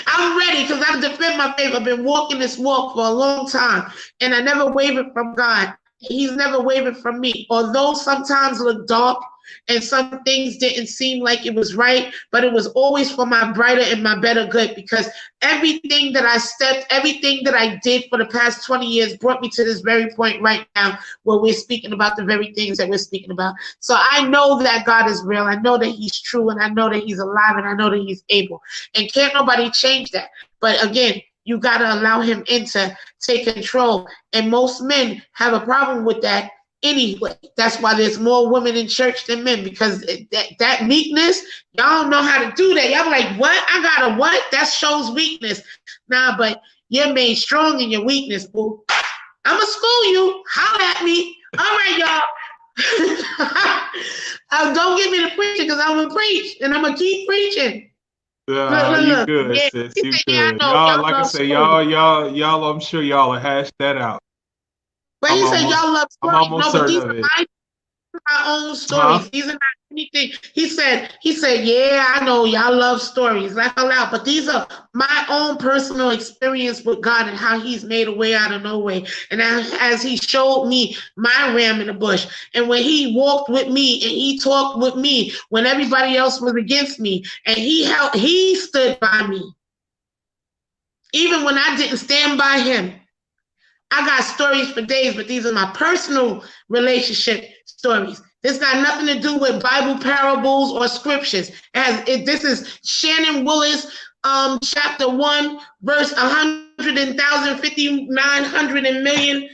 I'm ready, because I defend my faith. I've been walking this walk for a long time, and I never wavered from God. He's never wavered from me. Although sometimes look dark and some things didn't seem like it was right, but it was always for my brighter and my better good, because everything that everything that I did for the past 20 years brought me to this very point right now where we're speaking about the very things that we're speaking about. So I know that God is real. I know that he's true, and I know that he's alive, and I know that he's able. And can't nobody change that. But again, you got to allow him in to take control. And most men have a problem with that anyway. That's why there's more women in church than men, because that meekness, y'all don't know how to do that. Y'all be like, what? I got a what? That shows weakness. Nah, but you're made strong in your weakness, boo. I'm going to school you. Holler at me. All right, y'all. Don't get me to preaching, because I'm going to preach, and I'm going to keep preaching. You good, yeah. Sis. You good. Yeah, y'all, like I say, y'all, I'm sure y'all will hash that out. But he said y'all love story. I'm almost certain of it. my own stories. These are not anything. He said, yeah, I know y'all love stories, laugh out loud, but these are my own personal experience with God and how he's made a way out of no way. And as he showed me my ram in the bush, and when he walked with me and he talked with me when everybody else was against me, and he stood by me. Even when I didn't stand by him. I got stories for days, but these are my personal relationship stories. This got nothing to do with Bible parables or scriptures. This is Shannon Willis, chapter 1, verse 100,000, 50, 900 and million.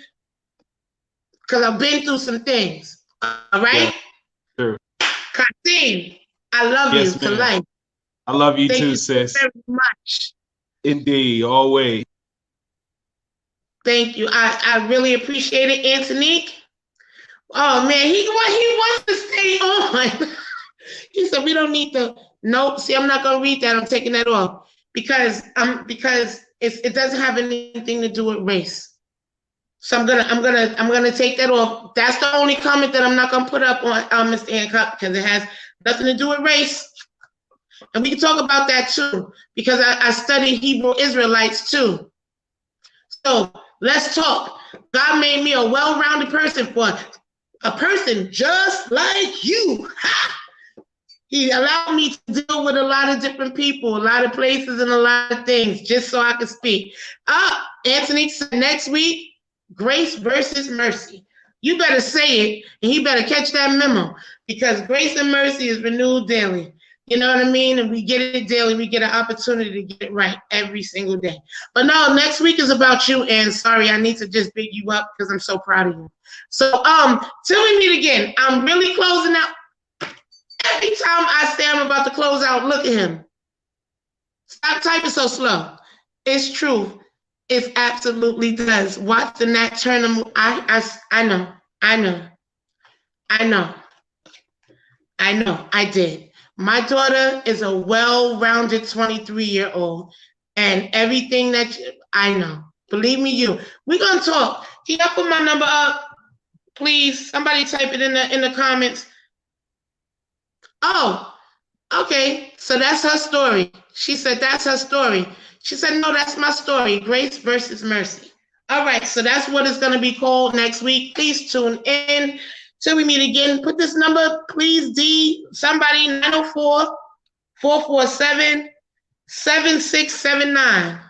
Because I've been through some things. All right? Yeah, sure. Kassiem, I love you to life. I love you too, sis. Thank you very much. Indeed, always. Thank you. I really appreciate it, Antonique. Oh man, he wants to stay on. He said we don't need to. Nope. See, I'm not gonna read that. I'm taking that off because it doesn't have anything to do with race. So I'm gonna take that off. That's the only comment that I'm not gonna put up on Mr. Hancock because it has nothing to do with race. And we can talk about that too because I study Hebrew Israelites too. So let's talk. God made me a well-rounded person for a person just like you. He allowed me to deal with a lot of different people, a lot of places, and a lot of things, just so I could speak. Anthony said next week, grace versus mercy. You better say it, and he better catch that memo, because grace and mercy is renewed daily. You know what I mean? And we get it daily. We get an opportunity to get it right every single day. But no, next week is about you, and sorry, I need to just big you up because I'm so proud of you. So, till we meet again, I'm really closing out. Every time I say I'm about to close out, look at him. Stop typing so slow. It's true. It absolutely does. Watch the Nat Turner. I know. I did. My daughter is a well-rounded 23-year-old, and everything that I know. Believe me, we're gonna talk. Can y'all put my number up, please? Somebody type it in the comments. Oh, okay. So that's her story. She said that's her story. She said, no, that's my story. Grace versus mercy. All right. So that's what it's going to be called next week. Please tune in till we meet again. Put this number, please, D, somebody, 904-447-7679.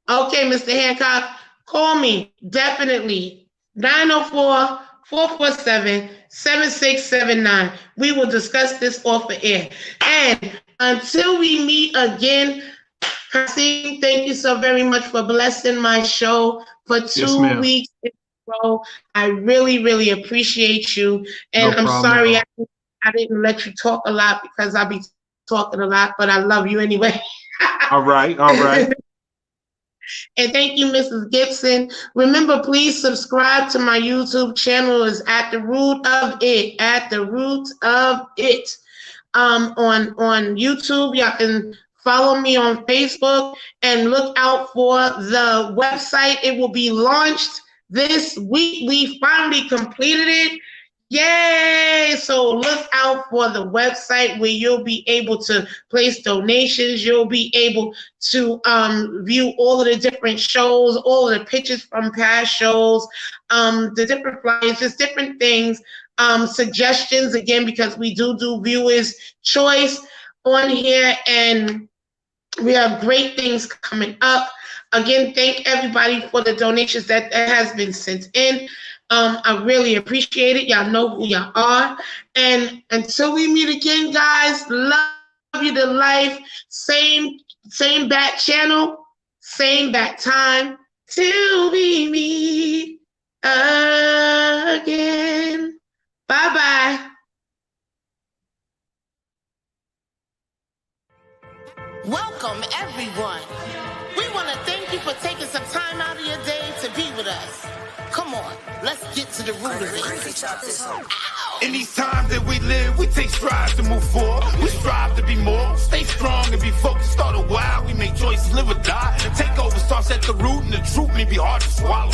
Okay, Mr. Hancock, call me. Definitely. 904-447-7679. We will discuss this off the air. And until we meet again, Kassiem, thank you so very much for blessing my show for 2 weeks in a row. I really, really appreciate you. And no I'm sorry I didn't let you talk a lot because I'll be talking a lot, but I love you anyway. All right. And thank you, Mrs. Gibson. Remember, please subscribe to my YouTube channel. It's At the Root of It. At the Root of It. On YouTube, y'all can follow me on Facebook and look out for the website. It will be launched this week. We finally completed it. Yay! So look out for the website where you'll be able to place donations. You'll be able to view all of the different shows, all of the pictures from past shows, the different flyers, just different things, suggestions, again, because we do viewers' choice on here, and we have great things coming up. Again, thank everybody for the donations that has been sent in. I really appreciate it. Y'all know who y'all are. And until we meet again, guys, love you to life. Same bat channel, same bat time. Till we meet again. Bye-bye. Welcome, everyone. We want to thank you for taking some time out of your day to be with us. Come on, let's get to the root of it. In these times that we live, we take strides to move forward. We strive to be more, stay strong and be focused. Start a while, we make choices, live or die. Take over starts at the root, and the truth may be hard to swallow.